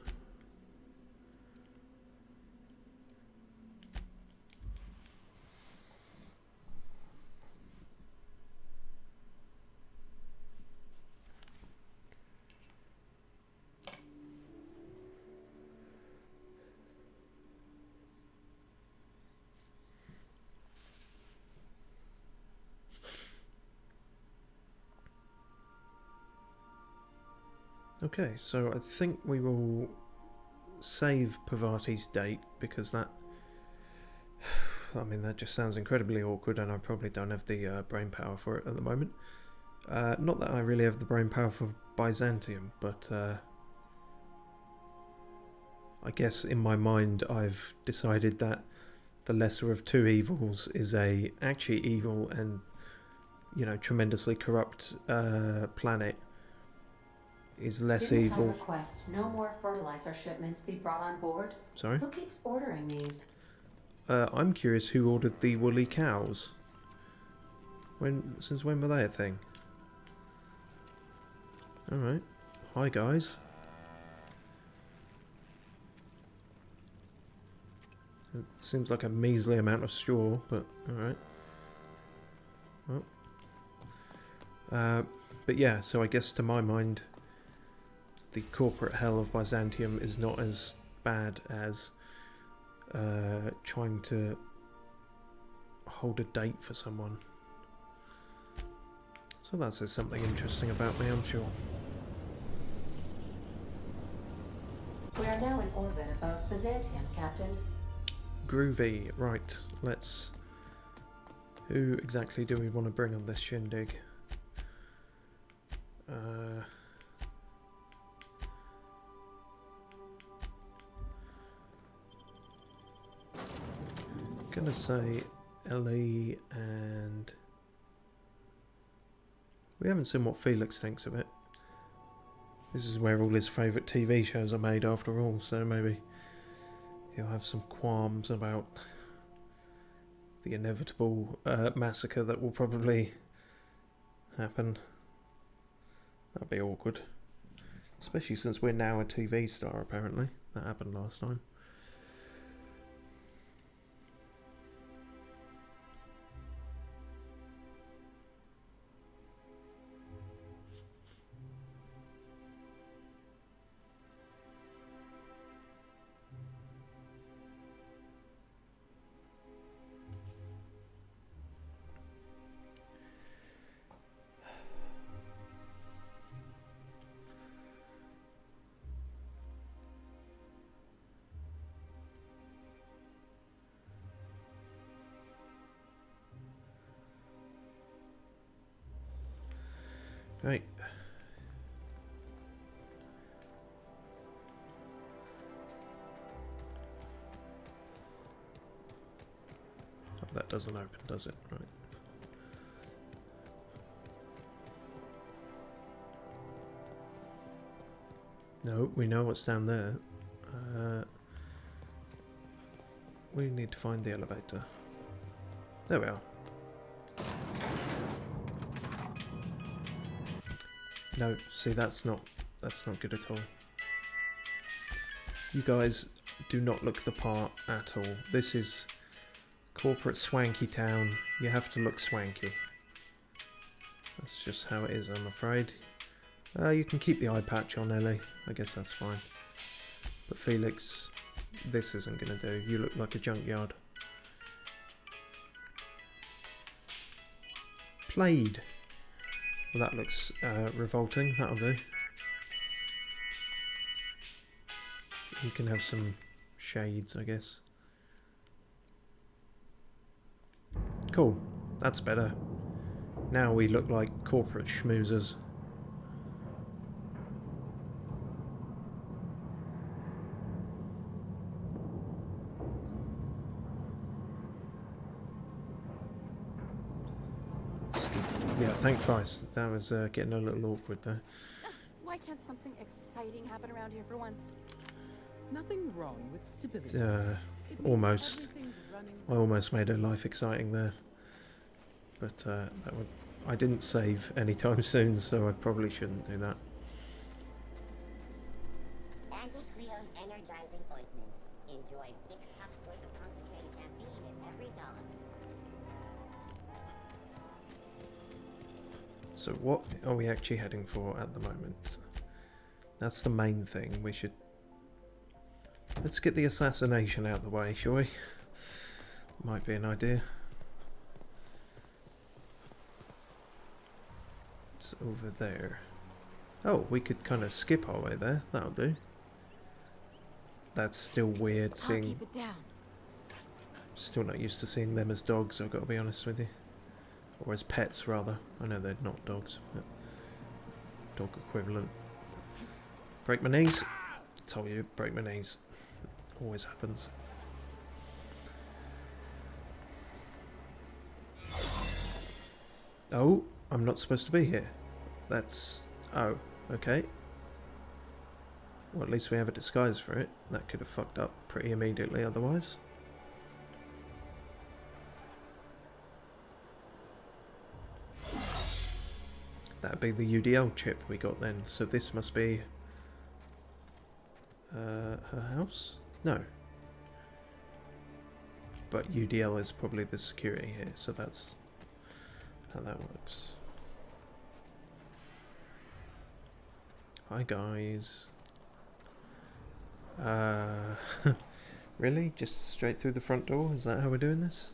Okay, so I think we will save Pavati's date because that, I mean, that just sounds incredibly awkward, and I probably don't have the brain power for it at the moment. Not that I really have the brain power for Byzantium, but I guess in my mind I've decided that the lesser of 2 evils is a actually evil and, you know, tremendously corrupt planet is less Didn't evil. I request no more fertilizer shipments be brought on board? Sorry? Who keeps ordering these? I'm curious who ordered the woolly cows. Since when were they a thing? Alright. Hi guys. It seems like a measly amount of straw, but alright. Well. But yeah, so I guess to my mind the corporate hell of Byzantium is not as bad as trying to hold a date for someone. So that says something interesting about me, I'm sure. We are now in orbit above Byzantium, Captain. Groovy. Right, let's... Who exactly do we want to bring on this shindig? Gonna say Ellie, and we haven't seen what Felix thinks of it. This is where all his favourite TV shows are made after all, so maybe he'll have some qualms about the inevitable massacre that will probably happen. That'd be awkward, especially since we're now a TV star apparently. That happened last time. Right. Oh, that doesn't open, does it? Right. No, we know what's down there. We need to find the elevator. There we are. No, see, that's not good at all. You guys do not look the part at all. This is corporate swanky town. You have to look swanky. That's just how it is, I'm afraid. You can keep the eye patch on, Ellie. I guess that's fine. But Felix, this isn't going to do. You look like a junkyard. Plaid. Well, that looks revolting. That'll do. You can have some shades, I guess. Cool. That's better. Now we look like corporate schmoozers. Yeah, thank Christ. That was getting a little awkward there. Why can't something exciting happen around here for once? Nothing wrong with stability. Almost. I almost made her life exciting there. But I didn't save anytime soon, so I probably shouldn't do that. Anti-Cleo's energizing ointment. Enjoy 6 cups worth of concentrated caffeine at every dawn. So what are we actually heading for at the moment? That's the main thing. We should... Let's get the assassination out of the way, shall we? Might be an idea. It's over there. Oh, we could kind of skip our way there. That'll do. That's still weird seeing... I'll keep it down. Still not used to seeing them as dogs, I've got to be honest with you. Or as pets, rather. I know they're not dogs, but dog equivalent. Break my knees. Told you, break my knees. Always happens. Oh, I'm not supposed to be here. That's... Oh, okay. Well, at least we have a disguise for it. That could have fucked up pretty immediately otherwise. That'd be the UDL chip we got then. So this must be... her house? No. But UDL is probably the security here, so that's how that works. Hi guys. Really? Just straight through the front door? Is that how we're doing this?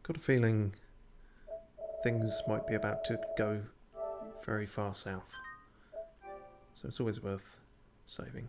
Got a feeling things might be about to go very far south. So it's always worth saving.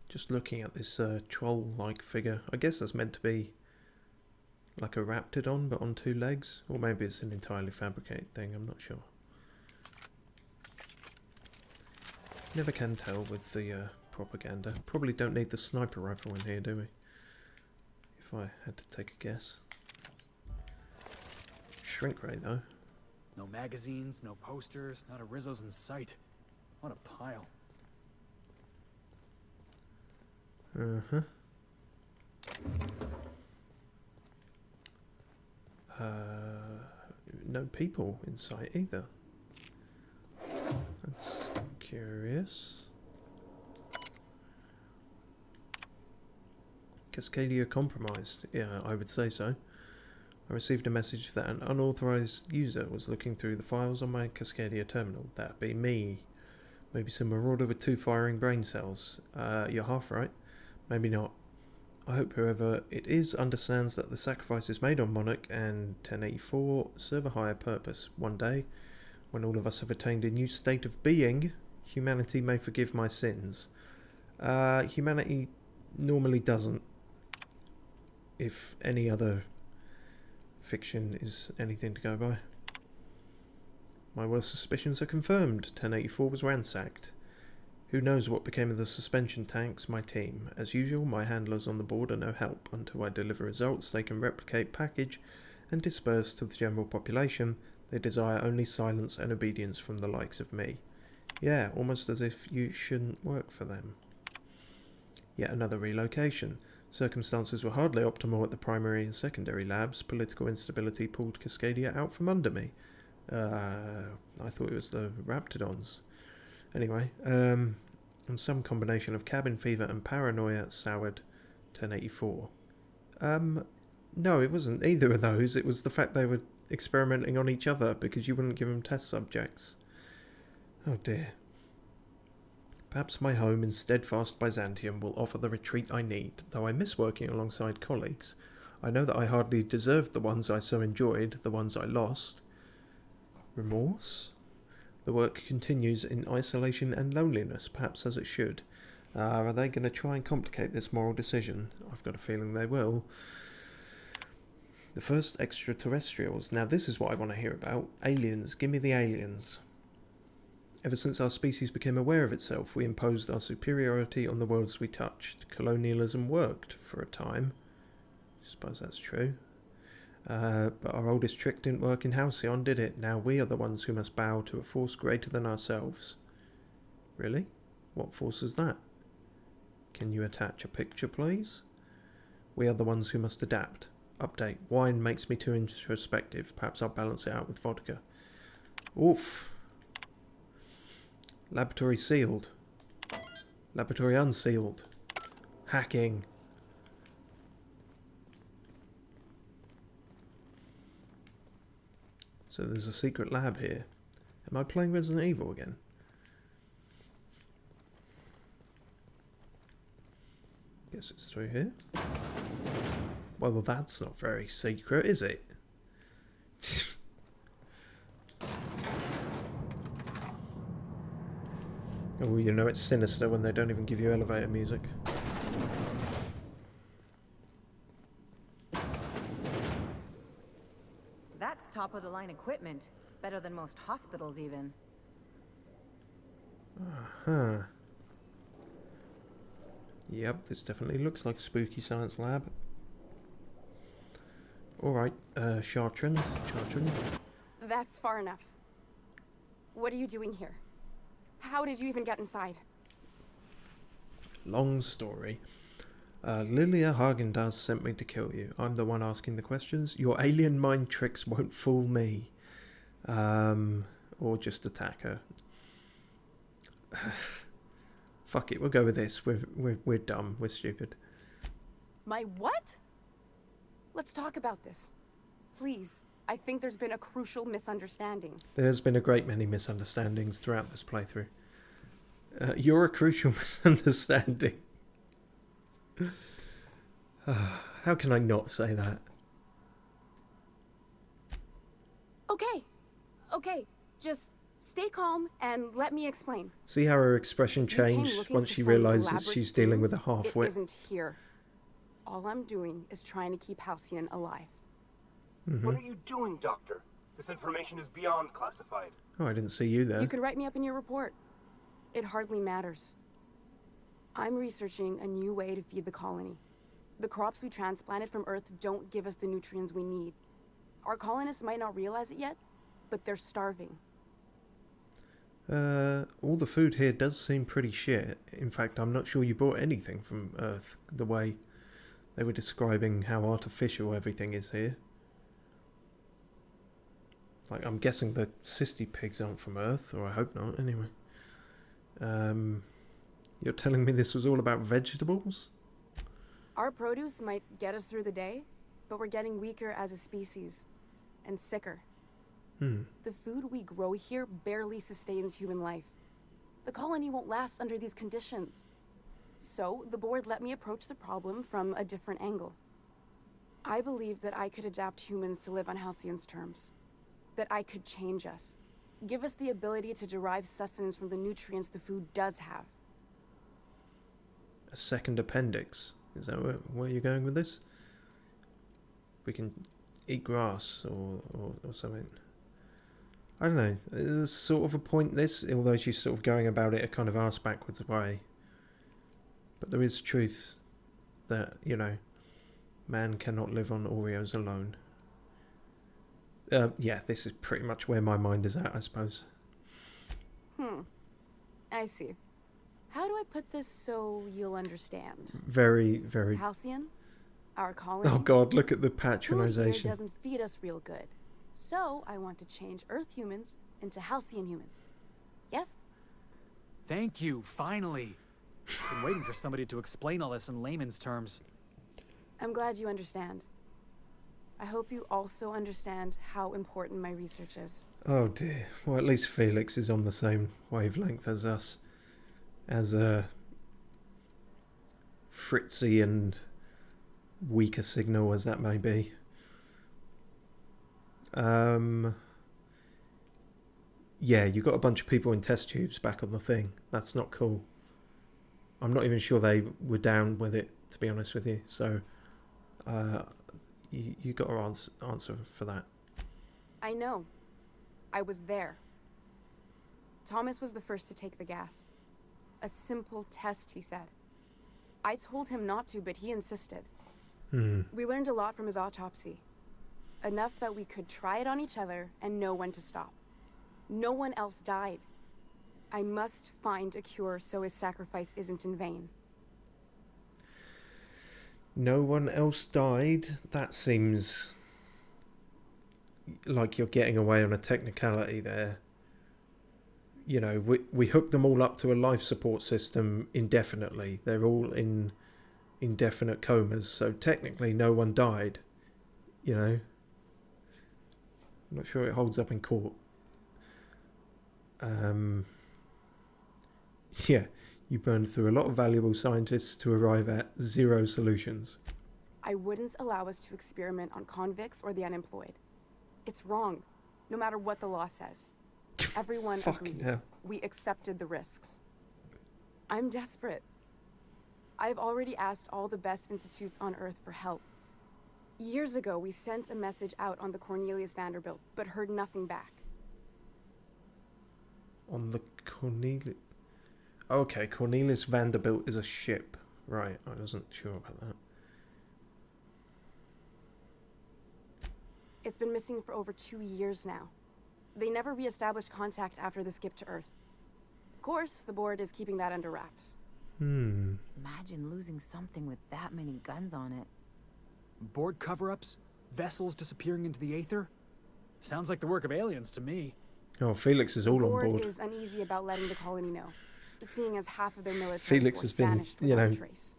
Just looking at this troll-like figure. I guess that's meant to be like a raptidon, but on 2 legs. Or maybe it's an entirely fabricated thing, I'm not sure. Never can tell with the propaganda. Probably don't need the sniper rifle in here, do we? If I had to take a guess. Shrink ray, though. No magazines, no posters, not a Rizzo's in sight. What a pile. Uh-huh. No people in sight either. That's curious. Cascadia compromised. Yeah, I would say so. I received a message that an unauthorized user was looking through the files on my Cascadia terminal. That'd be me. Maybe some marauder with 2 firing brain cells. You're half right. Maybe not. I hope whoever it is understands that the sacrifices made on Monarch and 1084 serve a higher purpose. One day, when all of us have attained a new state of being, humanity may forgive my sins. Humanity normally doesn't, if any other fiction is anything to go by. My worst suspicions are confirmed. 1084 was ransacked. Who knows what became of the suspension tanks, my team. As usual, my handlers on the board are no help. Until I deliver results they can replicate, package, and disperse to the general population. They desire only silence and obedience from the likes of me. Yeah, almost as if you shouldn't work for them. Yet another relocation. Circumstances were hardly optimal at the primary and secondary labs. Political instability pulled Cascadia out from under me. I thought it was the Raptidons. Anyway, and some combination of cabin fever and paranoia soured 1084. No, it wasn't either of those. It was the fact they were experimenting on each other because you wouldn't give them test subjects. Oh dear. Perhaps my home in steadfast Byzantium will offer the retreat I need, though I miss working alongside colleagues. I know that I hardly deserved the ones I so enjoyed, the ones I lost. Remorse? The work continues in isolation and loneliness, perhaps as it should. Are they going to try and complicate this moral decision? I've got a feeling they will. The first extraterrestrials. Now this is what I want to hear about. Aliens. Give me the aliens. Ever since our species became aware of itself, we imposed our superiority on the worlds we touched. Colonialism worked for a time. I suppose that's true. But our oldest trick didn't work in Halcyon, did it? Now we are the ones who must bow to a force greater than ourselves. Really? What force is that? Can you attach a picture, please? We are the ones who must adapt. Update. Wine makes me too introspective. Perhaps I'll balance it out with vodka. Oof. Laboratory sealed. Laboratory unsealed. Hacking. So there's a secret lab here. Am I playing Resident Evil again? Guess it's through here. Well, that's not very secret, is it? Oh, you know it's sinister when they don't even give you elevator music. That's top-of-the-line equipment. Better than most hospitals, even. Uh-huh. Yep, this definitely looks like a spooky science lab. Alright, Chartrand. That's far enough. What are you doing here? How did you even get inside? Long story. Lilya Haagen-Dazs sent me to kill you. I'm the one asking the questions. Your alien mind tricks won't fool me. Or just attack her. Fuck it, we'll go with this. We're dumb. We're stupid. My what? Let's talk about this. Please. I think there's been a crucial misunderstanding. There's been a great many misunderstandings throughout this playthrough. You're a crucial misunderstanding. How can I not say that? Okay. Just stay calm and let me explain. See how her expression changed once she realizes she's dealing with a half-wit? It isn't here. All I'm doing is trying to keep Halcyon alive. Mm-hmm. What are you doing, Doctor? This information is beyond classified. Oh, I didn't see you there. You can write me up in your report. It hardly matters. I'm researching a new way to feed the colony. The crops we transplanted from Earth don't give us the nutrients we need. Our colonists might not realize it yet, but they're starving. All the food here does seem pretty shit. In fact, I'm not sure you brought anything from Earth, the way they were describing how artificial everything is here. Like, I'm guessing the cysty pigs aren't from Earth, or I hope not, anyway. You're telling me this was all about vegetables? Our produce might get us through the day, but we're getting weaker as a species, and sicker. The food we grow here barely sustains human life. The colony won't last under these conditions. So, the board let me approach the problem from a different angle. I believe that I could adapt humans to live on Halcyon's terms. That I could change us. Give us the ability to derive sustenance from the nutrients the food does have. A second appendix? Is that where you're going with this? We can eat grass or something. I don't know. There's sort of a point this, although she's sort of going about it a kind of arse backwards way. But there is truth that, you know, man cannot live on Oreos alone. Yeah, this is pretty much where my mind is at, I suppose. I see. How do I put this so you'll understand? Very, very... Halcyon, our colony... Oh god, look at the Food patronization. here doesn't feed us real good. So, I want to change Earth humans into Halcyon humans. Yes? Thank you, finally. I've been waiting for somebody to explain all this in layman's terms. I'm glad you understand. I hope you also understand how important my research is. Oh dear. Well, at least Felix is on the same wavelength as us. As a fritzy and weaker signal as that may be. Yeah, you got a bunch of people in test tubes back on the thing. That's not cool. I'm not even sure they were down with it, to be honest with you. So you got to answer for that. I know. I was there. Thomas was the first to take the gas. A simple test, he said. I told him not to, but he insisted. We learned a lot from his autopsy. Enough that we could try it on each other and know when to stop. No one else died. I must find a cure so his sacrifice isn't in vain. No one else died? That seems like you're getting away on a technicality there. You know, we hooked them all up to a life support system indefinitely. They're all in indefinite comas, so technically no one died. You know? I'm not sure it holds up in court. Yeah, you burned through a lot of valuable scientists to arrive at 0 solutions. I wouldn't allow us to experiment on convicts or the unemployed. It's wrong, no matter what the law says. Everyone agreed. Hell. We accepted the risks. I'm desperate. I've already asked all the best institutes on Earth for help. Years ago, we sent a message out on the Cornelius Vanderbilt, but heard nothing back. On the Cornelius... Okay, Cornelius Vanderbilt is a ship. Right, I wasn't sure about that. It's been missing for over 2 years now. They never re-established contact after the skip to Earth. Of course, the board is keeping that under wraps. Imagine losing something with that many guns on it. Board cover-ups? Vessels disappearing into the aether? Sounds like the work of aliens to me. Oh, Felix is all on board. The board is uneasy about letting the colony know, seeing as half of their military Felix has been, you know, trace.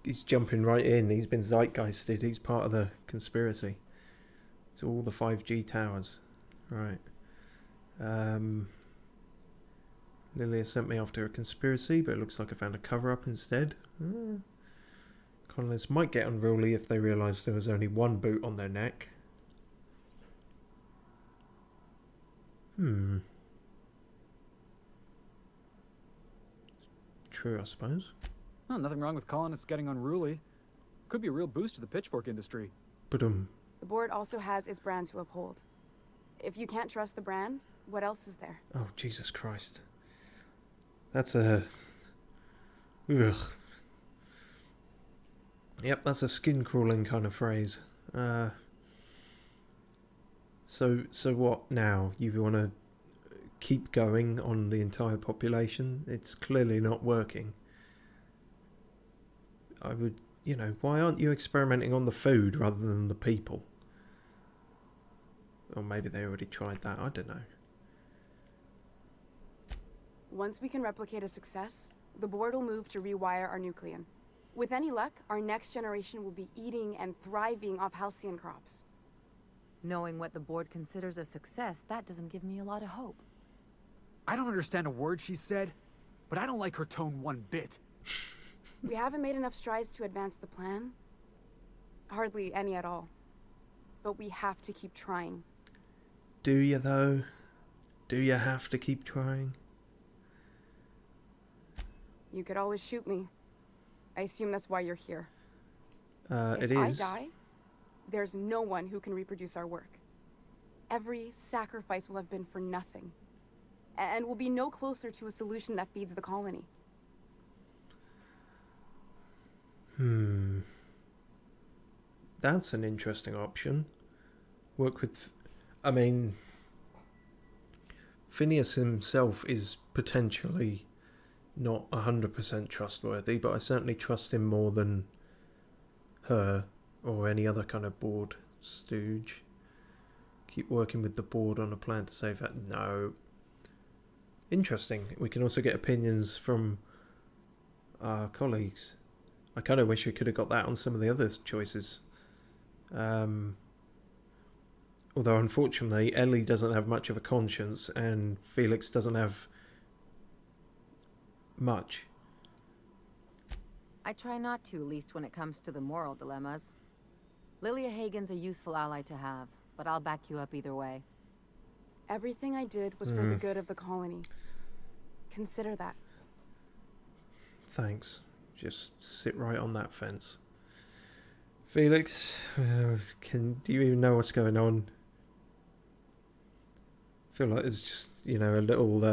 He's jumping right in. He's been zeitgeisted. He's part of the conspiracy. It's all the 5G towers. Right. Lilya sent me after a conspiracy, but it looks like I found a cover-up instead. Colonists might get unruly if they realise there was only one boot on their neck. True, I suppose. Oh, nothing wrong with colonists getting unruly. Could be a real boost to the pitchfork industry. The board also has its brand to uphold. If you can't trust the brand, what else is there? Oh, Jesus Christ. That's a... Ugh. Yep, that's a skin-crawling kind of phrase. So what now? You want to keep going on the entire population? It's clearly not working. I would, you know, why aren't you experimenting on the food rather than the people? Or maybe they already tried that, I don't know. Once we can replicate a success, the board will move to rewire our nucleon. With any luck, our next generation will be eating and thriving off halcyon crops. Knowing what the board considers a success, that doesn't give me a lot of hope. I don't understand a word she said, but I don't like her tone one bit. We haven't made enough strides to advance the plan. Hardly any at all. But we have to keep trying. Do you, though? Do you have to keep trying? You could always shoot me. I assume that's why you're here. It If I is. die, there's no one who can reproduce our work. Every sacrifice will have been for nothing. And we'll be no closer to a solution that feeds the colony. That's an interesting option. Work with... I mean... Phineas himself is potentially not 100% trustworthy, but I certainly trust him more than her or any other kind of board stooge. Keep working with the board on a plan to save that. No. Interesting. We can also get opinions from our colleagues. I kind of wish we could have got that on some of the other choices. Although unfortunately Ellie doesn't have much of a conscience and Felix doesn't have much. I try not to, at least when it comes to the moral dilemmas. Lilya Haagen's a useful ally to have, but I'll back you up either way. Everything I did was for the good of the colony. Consider that. thanks. Just sit right on that fence. Felix, do you even know what's going on? I feel like it's just, you know, a little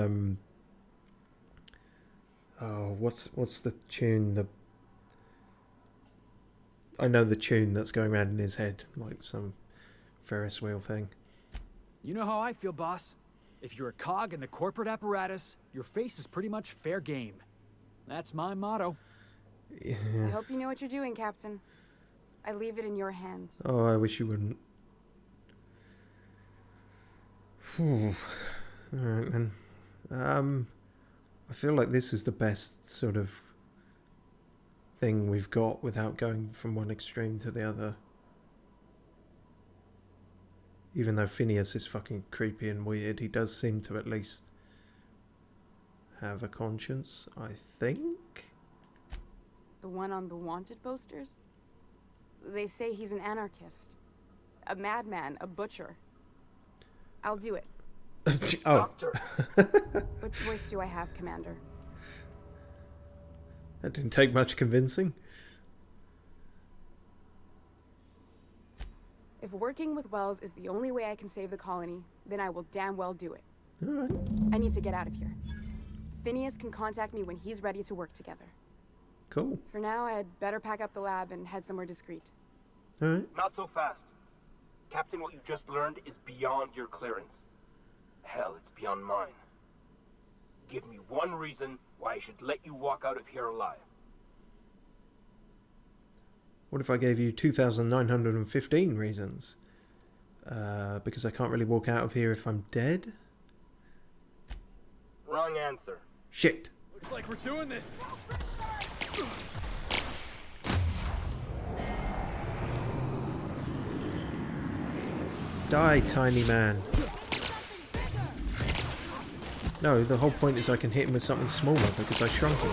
oh, what's the tune? I know the tune that's going around in his head, like some Ferris wheel thing. You know how I feel, boss. If you're a cog in the corporate apparatus, your face is pretty much fair game. That's my motto. Yeah. I hope you know what you're doing, Captain. I leave it in your hands. Oh, I wish you wouldn't. Alright then. I feel like this is the best sort of thing we've got without going from one extreme to the other. Even though Phineas is fucking creepy and weird, he does seem to at least have a conscience, I think. The one on the wanted posters? They say he's an anarchist. A madman, a butcher. I'll do it. Oh. What choice do I have, Commander? That didn't take much convincing. If working with Wells is the only way I can save the colony, then I will damn well do it. Alright. I need to get out of here. Phineas can contact me when he's ready to work together. Cool. For now, I'd better pack up the lab and head somewhere discreet. Alright. Not so fast. Captain, what you just learned is beyond your clearance. Hell, it's beyond mine. Give me one reason why I should let you walk out of here alive. What if I gave you 2,915 reasons? Because I can't really walk out of here if I'm dead? Wrong answer. Shit. Looks like we're doing this. Die, tiny man. No, the whole point is I can hit him with something smaller because I shrunk him.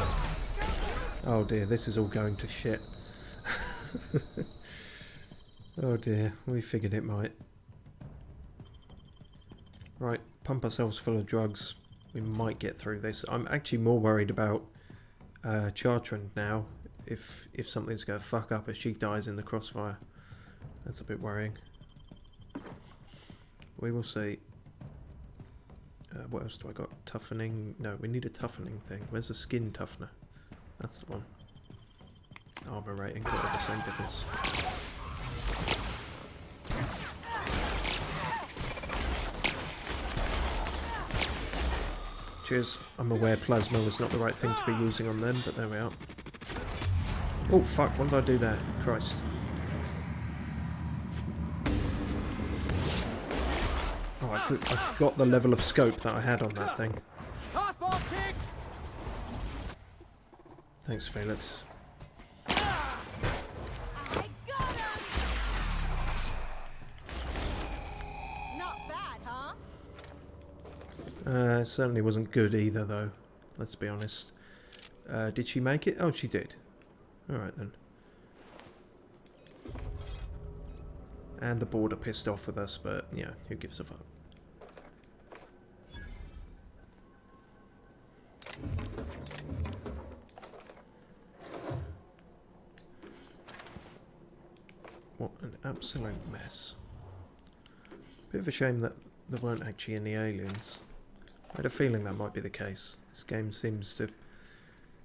Oh dear, this is all going to shit. Oh dear, we figured it might. Right, pump ourselves full of drugs. We might get through this. I'm actually more worried about Chartrand now. If something's going to fuck up if she dies in the crossfire. That's a bit worrying. We will see. What else do I got? Toughening? No, we need a toughening thing. Where's the skin toughener? That's the one. Armor rating, got the same difference. Cheers. I'm aware plasma was not the right thing to be using on them, but there we are. Oh fuck, what did I do there? Christ. Oh, I forgot the level of scope that I had on that thing. Thanks, Felix. It certainly wasn't good either, though. Let's be honest. Did she make it? Oh, she did. Alright then. And the board are pissed off with us, but yeah, who gives a fuck? What an absolute mess. Bit of a shame that there weren't actually any aliens. I had a feeling that might be the case. This game seems to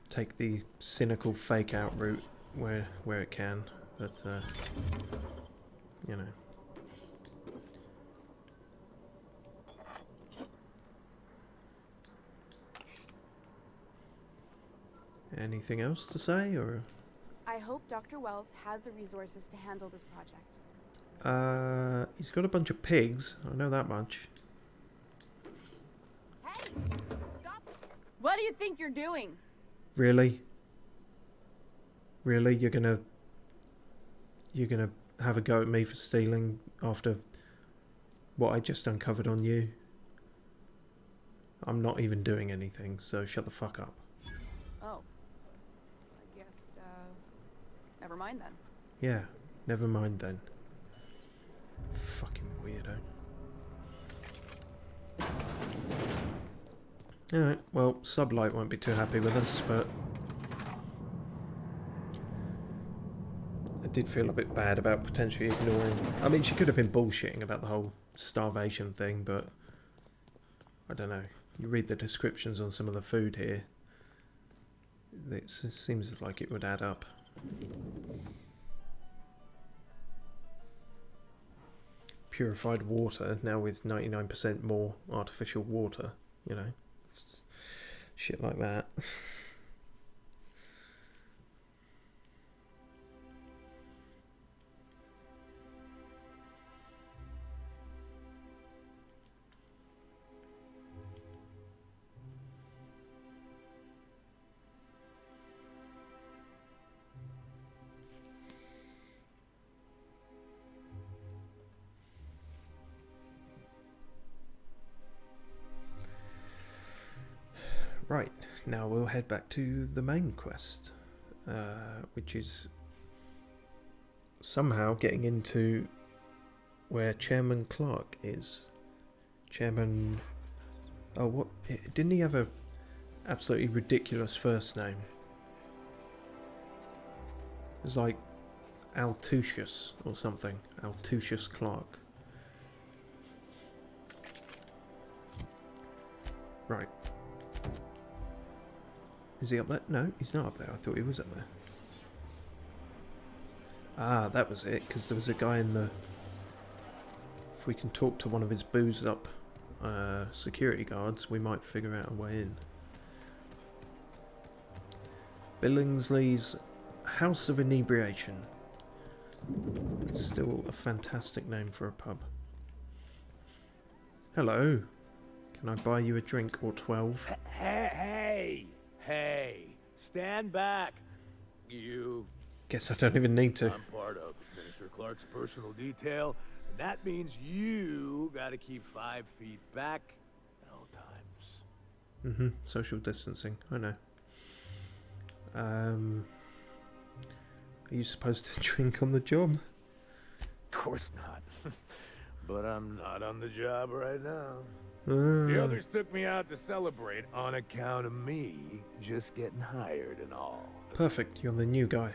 take the cynical fake out route where it can, but you know. Anything else to say, or? I hope Dr. Wells has the resources to handle this project. He's got a bunch of pigs. I know that much. Hey! Stop! What do you think you're doing? Really? Really? You're gonna have a go at me for stealing after what I just uncovered on you? I'm not even doing anything, so shut the fuck up. Oh. I guess, never mind then. Yeah, never mind then. Fucking weirdo. Alright, well, Sublight won't be too happy with us, but did feel a bit bad about potentially ignoring... I mean, she could have been bullshitting about the whole starvation thing, but... I don't know. You read the descriptions on some of the food here. It seems like it would add up. Purified water, now with 99% more artificial water, you know. Shit like that. Right, now we'll head back to the main quest, which is somehow getting into where Chairman Clarke is. Chairman... Oh, what? Didn't he have a absolutely ridiculous first name? It was like Altutius or something. Altutius Clarke. Right. Is he up there? No, he's not up there. I thought he was up there. Ah, that was it, because there was a guy in the... If we can talk to one of his boozed up security guards, we might figure out a way in. Billingsley's House of Inebriation. It's still a fantastic name for a pub. Hello. Can I buy you a drink or 12? Hey, stand back. You... Guess I don't even need to. I'm part of Minister Clarke's personal detail, and that means you gotta keep 5 feet back at all times. Social distancing, I know. Are you supposed to drink on the job? Of course not. But I'm not on the job right now. The others took me out to celebrate on account of me just getting hired and all. Perfect, you're the new guy.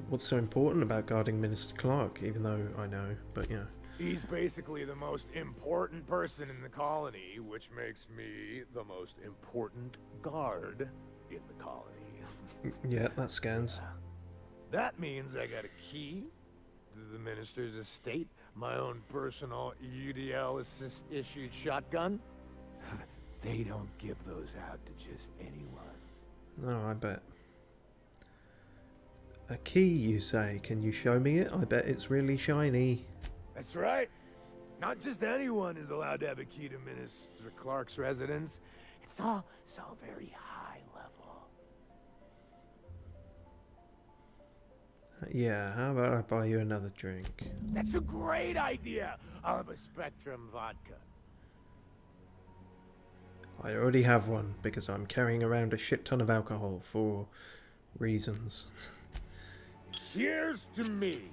What's so important about guarding Minister Clarke, even though I know, but you know. He's basically the most important person in the colony, which makes me the most important guard in the colony. Yeah, that scans. That means I got a key to the minister's estate, my own personal UDL issued shotgun. They don't give those out to just anyone. No, I bet. A key, you say? Can you show me it? I bet it's really shiny. That's right. Not just anyone is allowed to have a key to Minister Clarke's residence. It's all so very high level. Yeah, how about I buy you another drink? That's a great idea. I'll have a Spectrum vodka. I already have one because I'm carrying around a shit ton of alcohol for reasons. Cheers to me.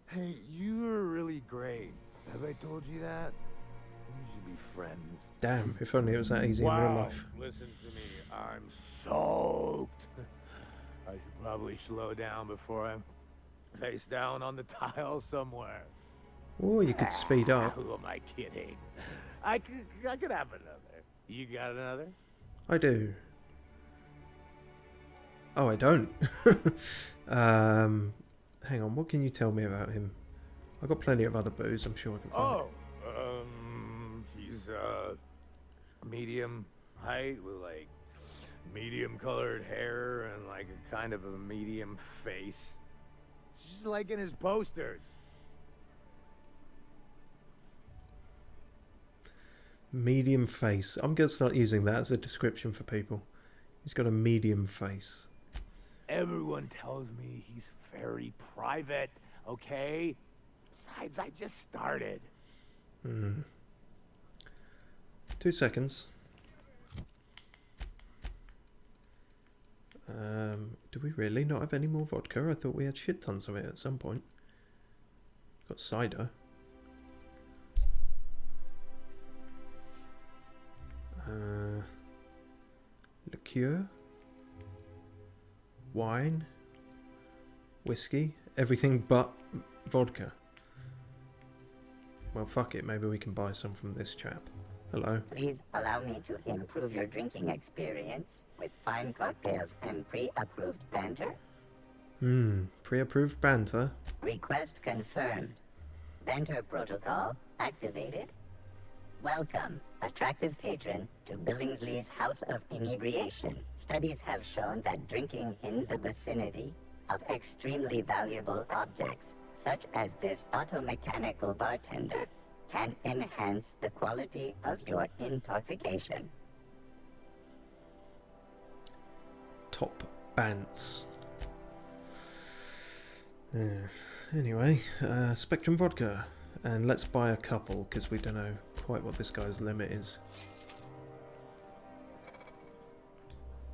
Hey, you're really great. Have I told you that? We should be friends. Damn, if only it was that easy in real life. Listen to me. I'm soaked. I should probably slow down before I'm face down on the tile somewhere. Or you could speed up. Who am I kidding? I could have another. You got another? I do. Oh, I don't. Hang on, what can you tell me about him? I've got plenty of other booze, I'm sure I can find it. He's medium height with like medium colored hair and like a kind of a medium face. Just like in his posters. Medium face. I'm going to start using that as a description for people. He's got a medium face. Everyone tells me he's very private, okay? Besides, I just started. 2 seconds. Do we really not have any more vodka? I thought we had shit tons of it at some point. Got cider. Liqueur. wine, whiskey, everything but vodka. Well, fuck it, maybe we can buy some from this chap. Hello. Please allow me to improve your drinking experience with fine cocktails and pre-approved banter. Pre-approved banter. Request confirmed. Banter protocol activated. Welcome, attractive patron, to Billingsley's House of Inebriation. Studies have shown that drinking in the vicinity of extremely valuable objects, such as this automechanical bartender, can enhance the quality of your intoxication. Top bants. Anyway, Spectrum vodka. And let's buy a couple, because we don't know quite what this guy's limit is.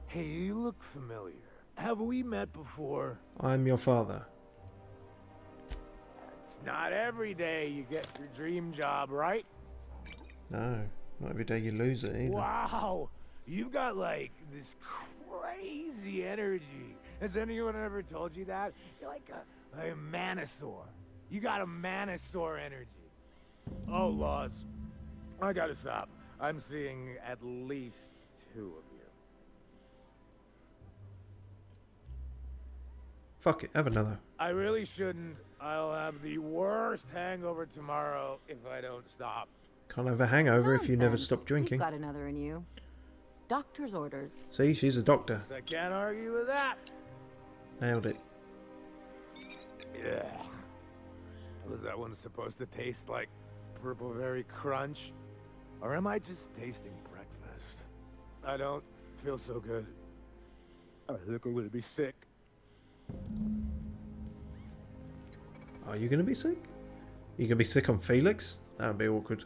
Hey, you look familiar. Have we met before? I'm your father. It's not every day you get your dream job, right? No, not every day you lose it either. Wow! You've got, like, this crazy energy. Has anyone ever told you that? You're like a manosaur. You got a manosaur energy. Oh, Laws. I gotta stop. I'm seeing at least 2 of you. Fuck it, have another. I really shouldn't. I'll have the worst hangover tomorrow if I don't stop. Can't have a hangover if you never stop drinking. You've got another in you. Doctor's orders. See, she's a doctor. I can't argue with that. Nailed it. Yeah. Was that one supposed to taste like purple berry crunch? Or am I just tasting breakfast? I don't feel so good. I think I'm gonna be sick. Are you gonna be sick? You gonna be sick on Felix? That would be awkward.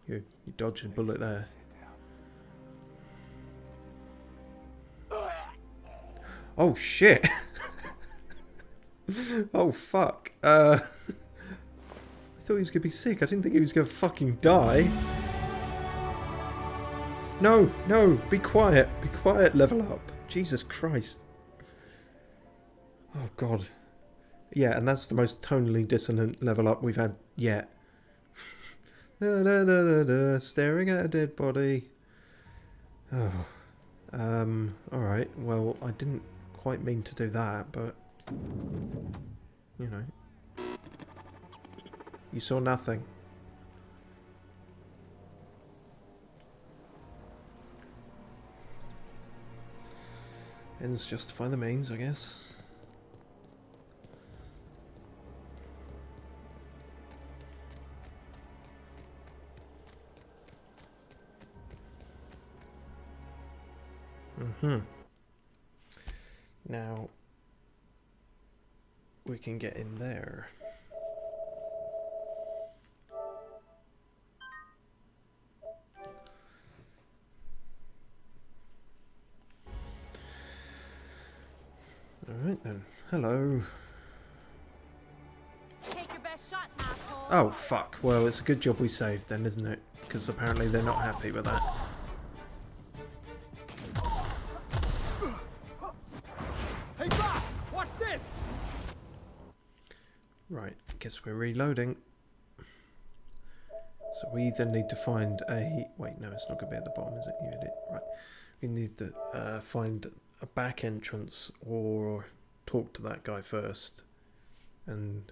You dodged a bullet there. Oh shit! Oh fuck! I thought he was gonna be sick. I didn't think he was gonna fucking die. No, no! Be quiet! Be quiet! Level up! Jesus Christ! Oh god! Yeah, and that's the most tonally dissonant level up we've had yet. Da, da, da, da, da, staring at a dead body. Oh. Alright, well, I didn't quite mean to do that, but you know. You saw nothing. Ends justify the means, I guess. Now we can get in there. Alright then. Hello. Take your best shot, asshole. Oh fuck. Well, it's a good job we saved then, isn't it? Because apparently they're not happy with that. Hey boss, watch this. Right, guess we're reloading. So we then need to find a... Wait, no, it's not going to be at the bottom, is it? You idiot. Right. We need to find a back entrance or talk to that guy first and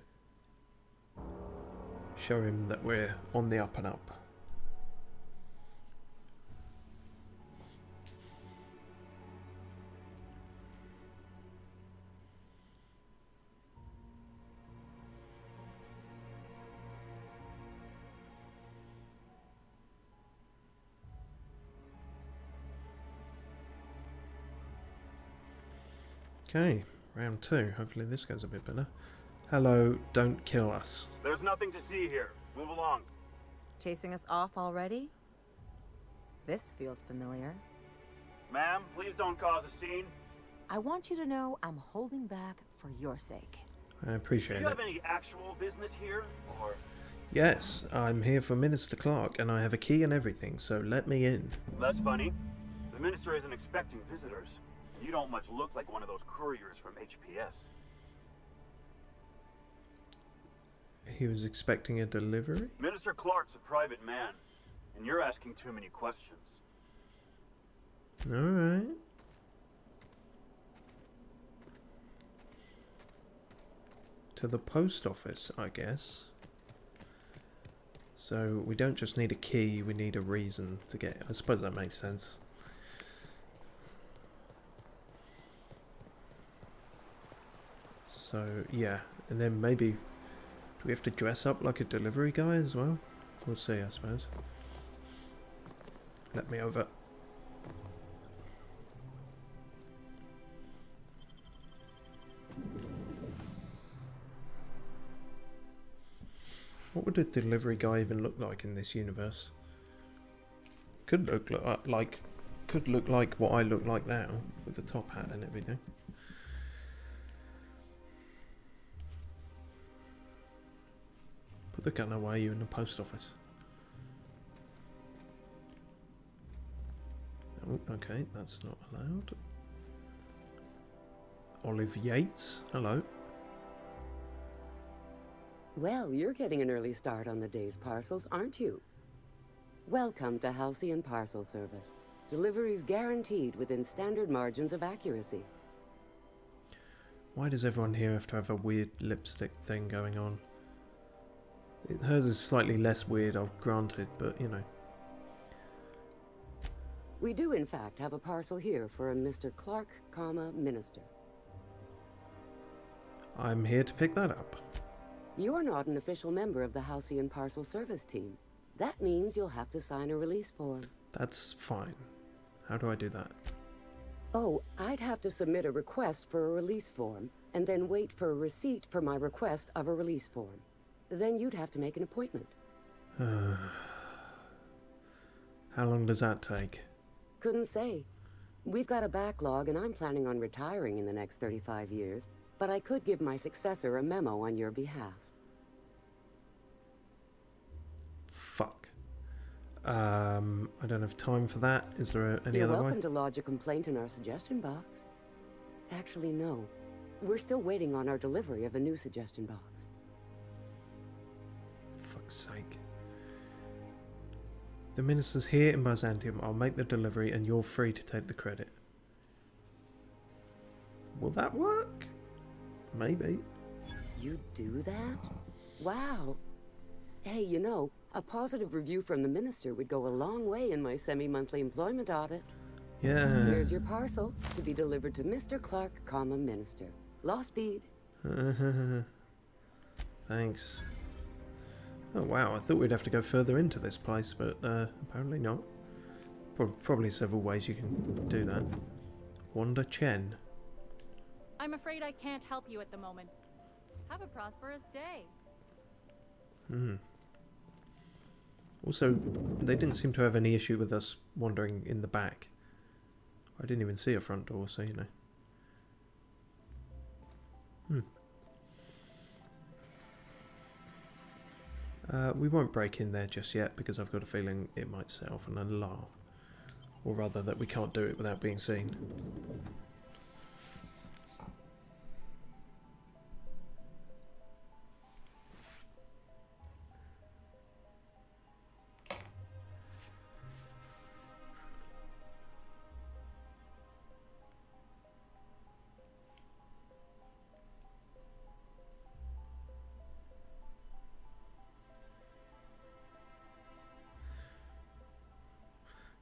show him that we're on the up and up. Okay, round 2. Hopefully this goes a bit better. Hello, don't kill us. There's nothing to see here. Move along. Chasing us off already? This feels familiar. Ma'am, please don't cause a scene. I want you to know I'm holding back for your sake. I appreciate it. Do you have any actual business here, or...? Yes, I'm here for Minister Clarke, and I have a key and everything, so let me in. That's funny. The Minister isn't expecting visitors, and you don't much look like one of those couriers from HPS. He was expecting a delivery? Minister Clarke's a private man, and you're asking too many questions. Alright. To the post office, I guess. So we don't just need a key, we need a reason to get it. I suppose that makes sense. So yeah, and then maybe do we have to dress up like a delivery guy as well? We'll see, I suppose. Let me over. What would a delivery guy even look like in this universe? Could look like what I look like now, with the top hat and everything. Put the gun away, you're in the post office. Oh, okay, that's not allowed. Olive Yates, hello. Well, you're getting an early start on the day's parcels, aren't you? Welcome to Halcyon Parcel Service. Deliveries guaranteed within standard margins of accuracy. Why does everyone here have to have a weird lipstick thing going on? Hers is slightly less weird, I'll grant it, but you know. We do, in fact, have a parcel here for a Mr. Clarke, Minister. I'm here to pick that up. You're not an official member of the Halcyon Parcel Service team. That means you'll have to sign a release form. That's fine. How do I do that? Oh, I'd have to submit a request for a release form, and then wait for a receipt for my request of a release form. Then you'd have to make an appointment. How long does that take? Couldn't say. We've got a backlog, and I'm planning on retiring in the next 35 years, but I could give my successor a memo on your behalf. Fuck. I don't have time for that. Is there any other way? You're welcome to lodge a complaint in our suggestion box. Actually, no. We're still waiting on our delivery of a new suggestion box. Fuck's sake. The minister's here in Byzantium. I'll make the delivery and you're free to take the credit. Will that work? Maybe. You do that? Wow. Hey, you know, a positive review from the minister would go a long way in my semi-monthly employment audit. Yeah. Here's your parcel to be delivered to Mr. Clarke, Minister. Law speed. Thanks. Oh wow, I thought we'd have to go further into this place, but apparently not. Probably several ways you can do that. Wanda Chen. I'm afraid I can't help you at the moment. Have a prosperous day. Also, they didn't seem to have any issue with us wandering in the back. I didn't even see a front door, so you know. We won't break in there just yet because I've got a feeling it might set off an alarm. Or rather that we can't do it without being seen.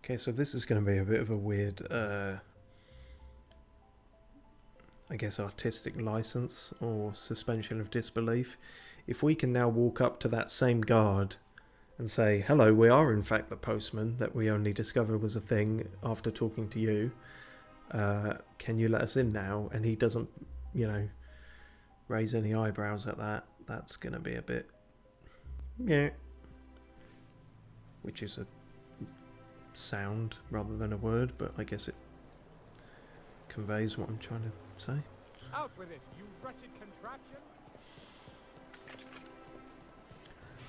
Okay, so this is going to be a bit of a weird, I guess, artistic license or suspension of disbelief. If we can now walk up to that same guard and say, hello, we are in fact the postman that we only discovered was a thing after talking to you. Can you let us in now? And he doesn't, you know, raise any eyebrows at that. That's going to be a bit, yeah, which is a sound rather than a word, but I guess it conveys what I'm trying to say. Out with it, you wretched contraption!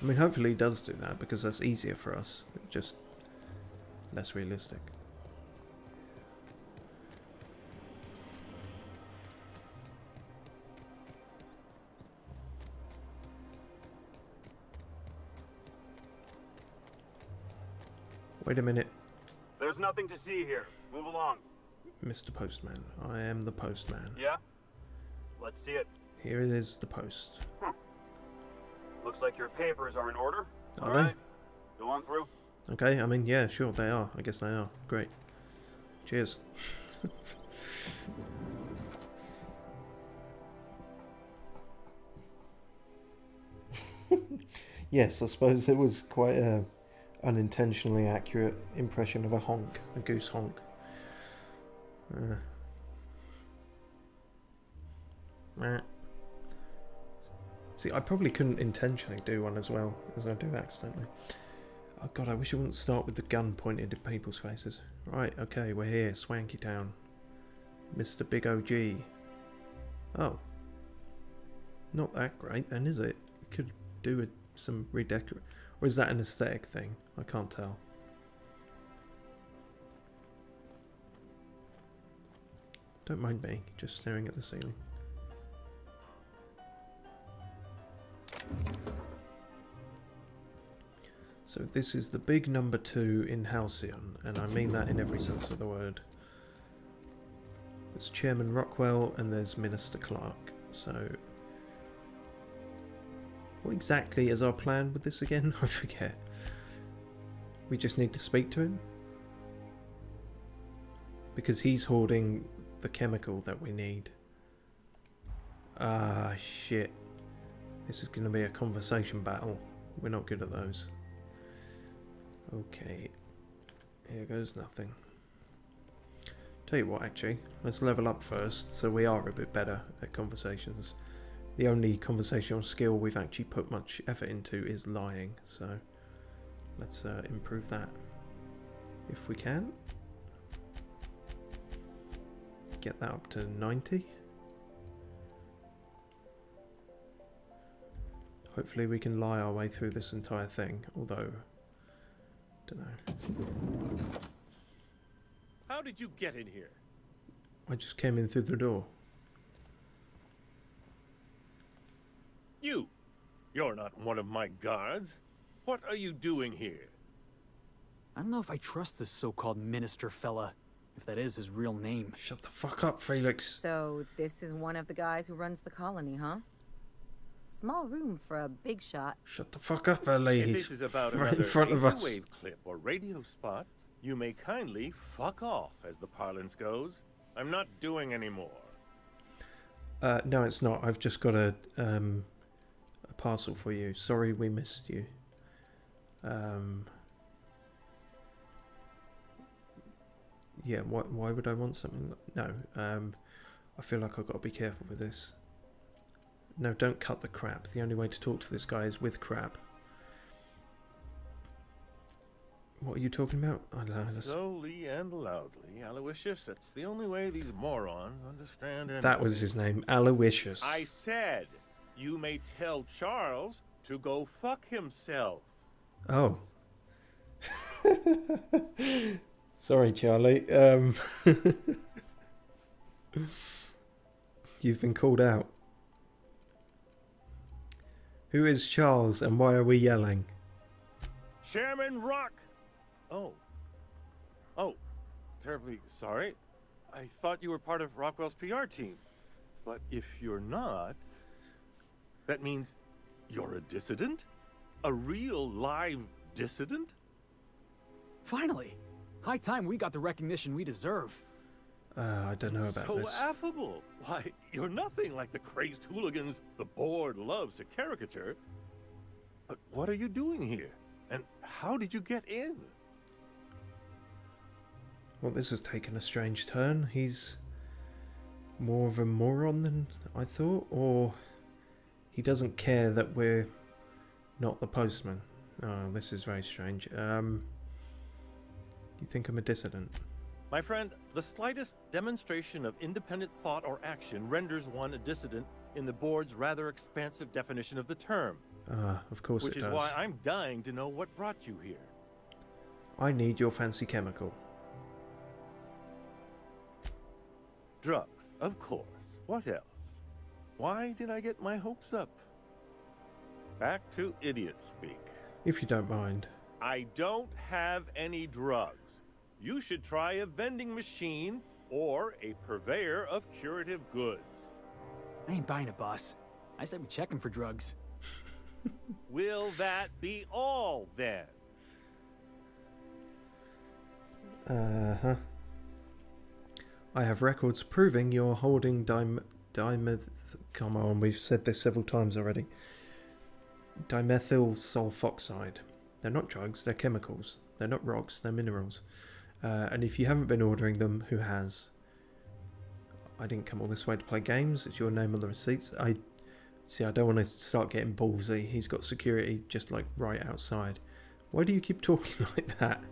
I mean, hopefully he does do that because that's easier for us, just less realistic. Wait a minute. There's nothing to see here. Move along. Mr. Postman. I am the postman. Yeah? Let's see it. Here it is, the post. Looks like your papers are in order. Are All they? right. Go on through. Okay, I mean, yeah, sure, they are. I guess they are. Great. Cheers. Yes, I suppose it was quite a unintentionally accurate impression of a honk, a goose honk. See, I probably couldn't intentionally do one as well as I do accidentally. Oh god, I wish I wouldn't start with the gun pointed at people's faces. Right, okay, we're here, Swanky Town. Mr. Big OG. Oh. Not that great then, is it? Could do with some redecorate. Or is that an aesthetic thing? I can't tell. Don't mind me, just staring at the ceiling. So this is the big number 2 in Halcyon, and I mean that in every sense of the word. There's Chairman Rockwell and there's Minister Clarke. So what exactly is our plan with this again? I forget. We just need to speak to him? Because he's hoarding the chemical that we need. Ah, shit. This is going to be a conversation battle. We're not good at those. Okay. Here goes nothing. Tell you what, actually. Let's level up first, so we are a bit better at conversations. The only conversational skill we've actually put much effort into is lying, so let's improve that if we can. Get that up to 90. Hopefully we can lie our way through this entire thing, although, don't know. How did you get in here? I just came in through the door. You're not one of my guards. What are you doing here? I don't know if I trust this so-called minister fella, if that is his real name. Shut the fuck up, Felix. So this is one of the guys who runs the colony, huh? Small room for a big shot. Shut the fuck up, Ellie. If He's this is about right in another front of us. wave clip or radio spot, you may kindly fuck off, as the parlance goes. I'm not doing any more. No, it's not. I've just got a parcel for you. Sorry we missed you. Yeah, why would I want something? No, I feel like I've got to be careful with this. No, don't cut the crap. The only way to talk to this guy is with crap. What are you talking about? I don't know. Slowly and loudly, Aloysius. That's the only way these morons understand anything. That was his name, Aloysius. I said, you may tell Charles to go fuck himself. Oh. Sorry, Charlie. You've been called out. Who is Charles and why are we yelling? Chairman Rock! Oh, terribly sorry. I thought you were part of Rockwell's PR team. But if you're not, that means you're a dissident? A real live dissident? Finally! High time we got the recognition we deserve. I don't know about this. So affable. Why, you're nothing like the crazed hooligans the board loves to caricature. But what are you doing here? And how did you get in? Well, this has taken a strange turn. He's more of a moron than I thought, or he doesn't care that we're not the postman. Oh, this is very strange. You think I'm a dissident? My friend, the slightest demonstration of independent thought or action renders one a dissident in the board's rather expansive definition of the term. Of course it does. Which is why I'm dying to know what brought you here. I need your fancy chemical. Drugs, of course. What else? Why did I get my hopes up? Back to idiot speak. If you don't mind. I don't have any drugs. You should try a vending machine or a purveyor of curative goods. I ain't buying it, boss. I said we check him for drugs. Will that be all, then? Uh-huh. I have records proving you're holding come on, we've said this several times already. Dimethyl sulfoxide. They're not drugs, they're chemicals. They're not rocks, they're minerals. And if you haven't been ordering them, who has? I didn't come all this way to play games. It's your name on the receipts. I don't want to start getting ballsy. He's got security just like right outside. Why do you keep talking like that?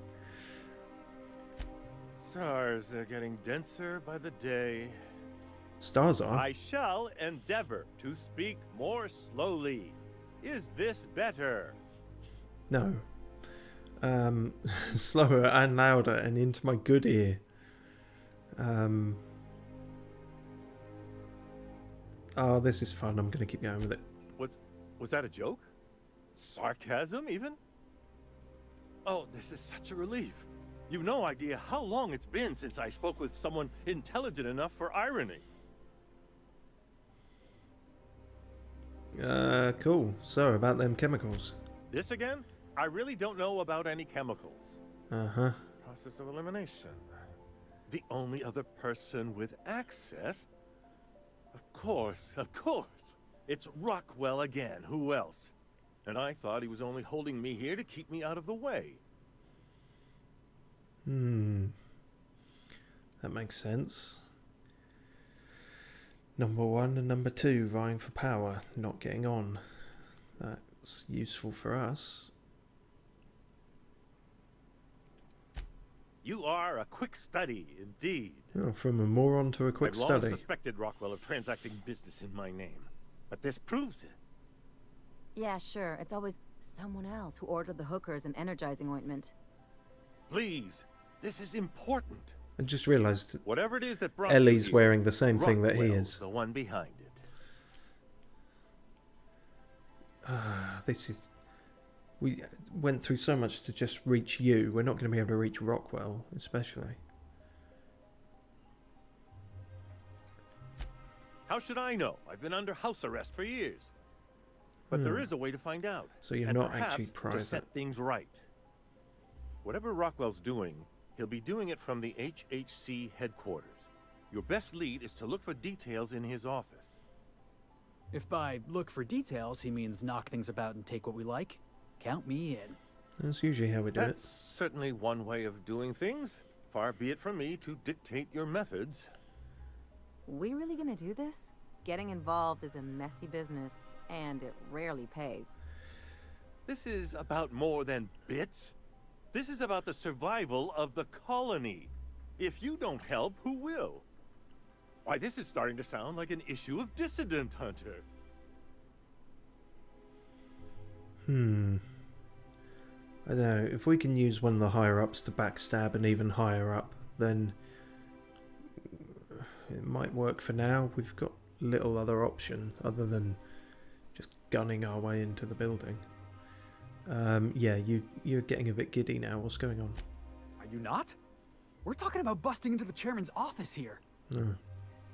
Stars, they're getting denser by the day. Stars are? I shall endeavor to speak more slowly. Is this better? No. Slower and louder and into my good ear. Oh, this is fun. I'm going to keep going with it. Was that a joke? Sarcasm, even? Oh, this is such a relief. You've no idea how long it's been since I spoke with someone intelligent enough for irony. Cool. So, about them chemicals. This again? I really don't know about any chemicals. Uh-huh. Process of elimination. The only other person with access? Of course. It's Rockwell again. Who else? And I thought he was only holding me here to keep me out of the way. That makes sense. Number 1 and number 2 vying for power, not getting on. That's useful for us. You are a quick study, indeed. Oh, from a moron to a quick study. I've long suspected Rockwell of transacting business in my name, but this proves it. Yeah, sure. It's always someone else who ordered the hookers and energizing ointment. Please, this is important. I just realised whatever it is that brought Ellie's you wearing the same thing that he Rockwell's is. The one behind it. This is... We went through so much to just reach you. We're not going to be able to reach Rockwell, especially. How should I know? I've been under house arrest for years. But there is a way to find out. So you're and not perhaps actually private. to set things right. Whatever Rockwell's doing, he'll be doing it from the HHC headquarters. Your best lead is to look for details in his office. If by look for details he means knock things about and take what we like, count me in. That's usually how we do That's certainly one way of doing things. Far be it from me to dictate your methods. We really gonna do this? Getting involved is a messy business, and it rarely pays. This is about more than bits. This is about the survival of the colony. If you don't help, who will? Why, this is starting to sound like an issue of Dissident Hunter. I don't know. If we can use one of the higher-ups to backstab an even higher-up, then it might work for now. We've got little other option other than just gunning our way into the building. Yeah, you're getting a bit giddy now. What's going on? Are you not? We're talking about busting into the chairman's office here.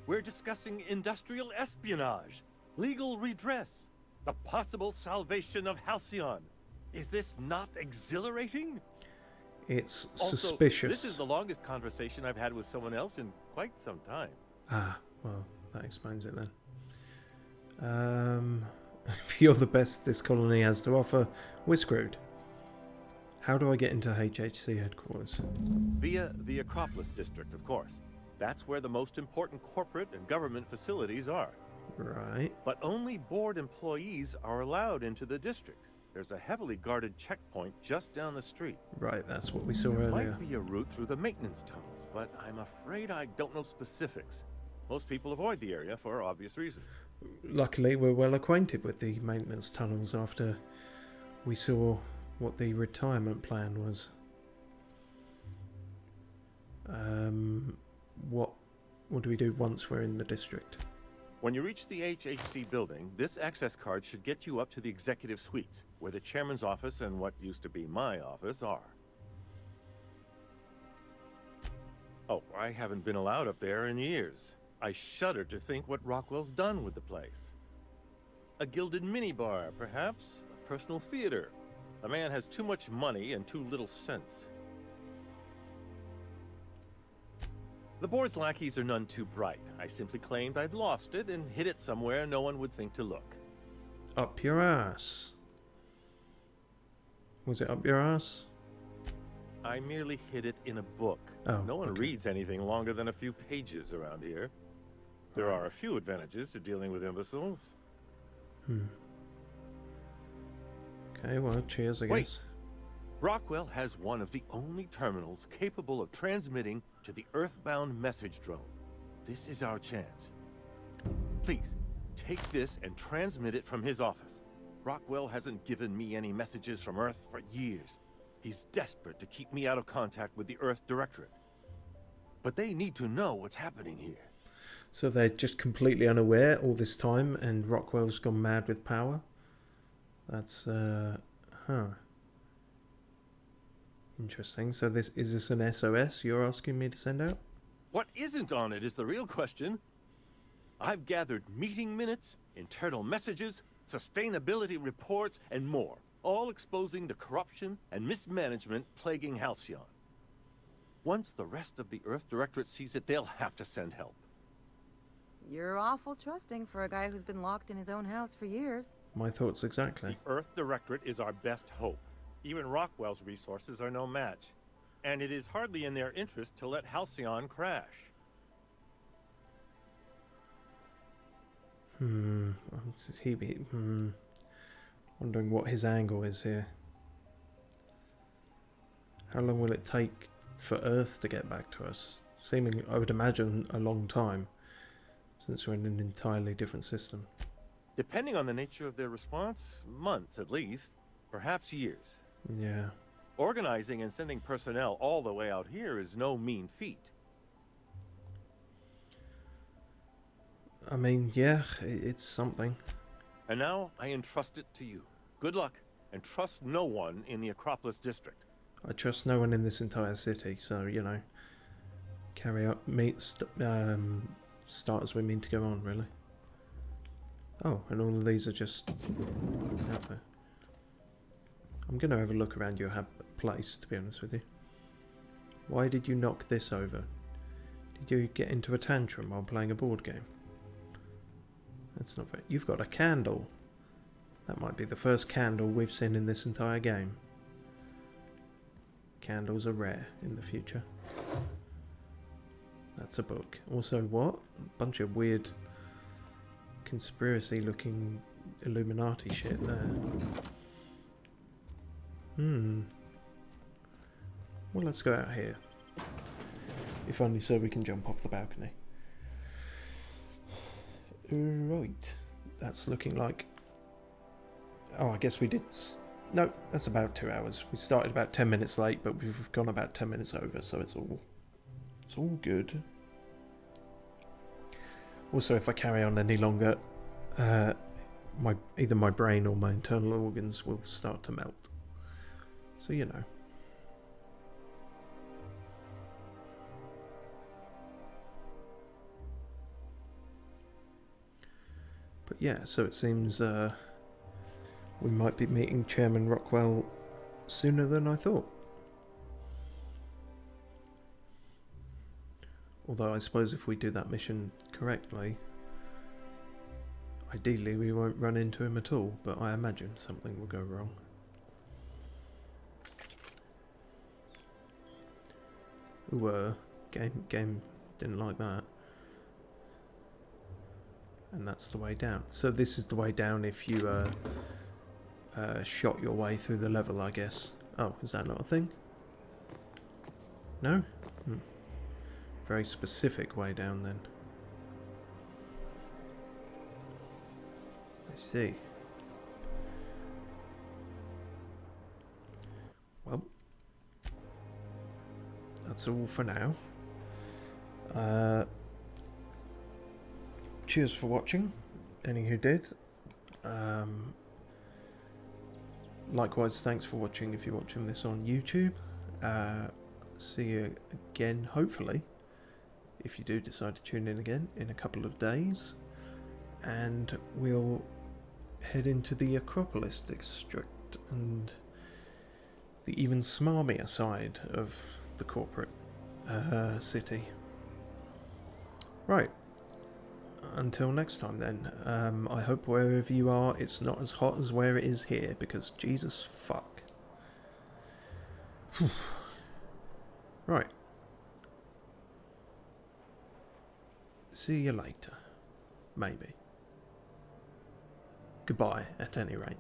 We're discussing industrial espionage, legal redress, the possible salvation of Halcyon. Is this not exhilarating? It's also, suspicious. This is the longest conversation I've had with someone else in quite some time. Ah, well, that explains it then. If you're the best this colony has to offer, we're screwed. How do I get into HHC headquarters? Via the Acropolis district, of course. That's where the most important corporate and government facilities are. Right. But only board employees are allowed into the district. There's a heavily guarded checkpoint just down the street. Right, that's what we saw There earlier. might be a route through the maintenance tunnels, but I'm afraid I don't know specifics. Most people avoid the area for obvious reasons. Luckily, we're well acquainted with the maintenance tunnels after we saw what the retirement plan was. What do we do once we're in the district? When you reach the HHC building, this access card should get you up to the executive suites, where the chairman's office and what used to be my office are. Oh, I haven't been allowed up there in years. I shudder to think what Rockwell's done with the place. A gilded minibar, perhaps? A personal theater. The man has too much money and too little sense. The board's lackeys are none too bright. I simply claimed I'd lost it and hid it somewhere no one would think to look. Up your ass. Was it up your ass? I merely hid it in a book. Oh, no one okay. reads anything longer than a few pages around here. There are a few advantages to dealing with imbeciles. Okay, well, cheers, I guess. Rockwell has one of the only terminals capable of transmitting to the Earthbound message drone. This is our chance. Please, take this and transmit it from his office. Rockwell hasn't given me any messages from Earth for years. He's desperate to keep me out of contact with the Earth Directorate. But they need to know what's happening here. So they're just completely unaware all this time, and Rockwell's gone mad with power? That's, interesting. So is this an SOS you're asking me to send out? What isn't on it is the real question. I've gathered meeting minutes, internal messages, sustainability reports, and more, all exposing the corruption and mismanagement plaguing Halcyon. Once the rest of the Earth Directorate sees it, they'll have to send help. You're awful trusting for a guy who's been locked in his own house for years. My thoughts exactly. The Earth Directorate is our best hope. Even Rockwell's resources are no match. And it is hardly in their interest to let Halcyon crash. Wondering what his angle is here. How long will it take for Earth to get back to us? Seeming, I would imagine, a long time, since we're in an entirely different system. Depending on the nature of their response, months at least, perhaps years. Yeah. Organizing and sending personnel all the way out here is no mean feat. I mean, yeah, it's something. And now I entrust it to you. Good luck, and trust no one in the Acropolis district. I trust no one in this entire city, so, you know, carry out, start as we mean to go on, really. Oh, and all of these are just out there. I'm going to have a look around your place, to be honest with you. Why did you knock this over? Did you get into a tantrum while playing a board game? That's not fair. You've got a candle. That might be the first candle we've seen in this entire game. Candles are rare in the future. That's a book. Also, what? A bunch of weird conspiracy-looking Illuminati shit there. Well, let's go out here. If only so we can jump off the balcony. Right. That's looking like... Oh, I guess we did... No, that's about 2 hours. We started about 10 minutes late, but we've gone about 10 minutes over, so it's all good. Also, if I carry on any longer, either my brain or my internal organs will start to melt. So, you know. But yeah, so it seems we might be meeting Chairman Rockwell sooner than I thought. Although I suppose if we do that mission correctly, ideally we won't run into him at all, but I imagine something will go wrong. Ooh, game didn't like that. And that's the way down. So this is the way down if you shot your way through the level, I guess. Oh, is that not a thing? No? Very specific way down then. I see. Well, that's all for now. cheers for watching, any who did. Likewise, thanks for watching if you're watching this on YouTube. See you again, hopefully, if you do decide to tune in again, in a couple of days. And we'll head into the Acropolis district and the even smarmier side of the corporate city. Right. Until next time then, I hope wherever you are it's not as hot as where it is here, because Jesus fuck. Right. See you later. Maybe. Goodbye, at any rate.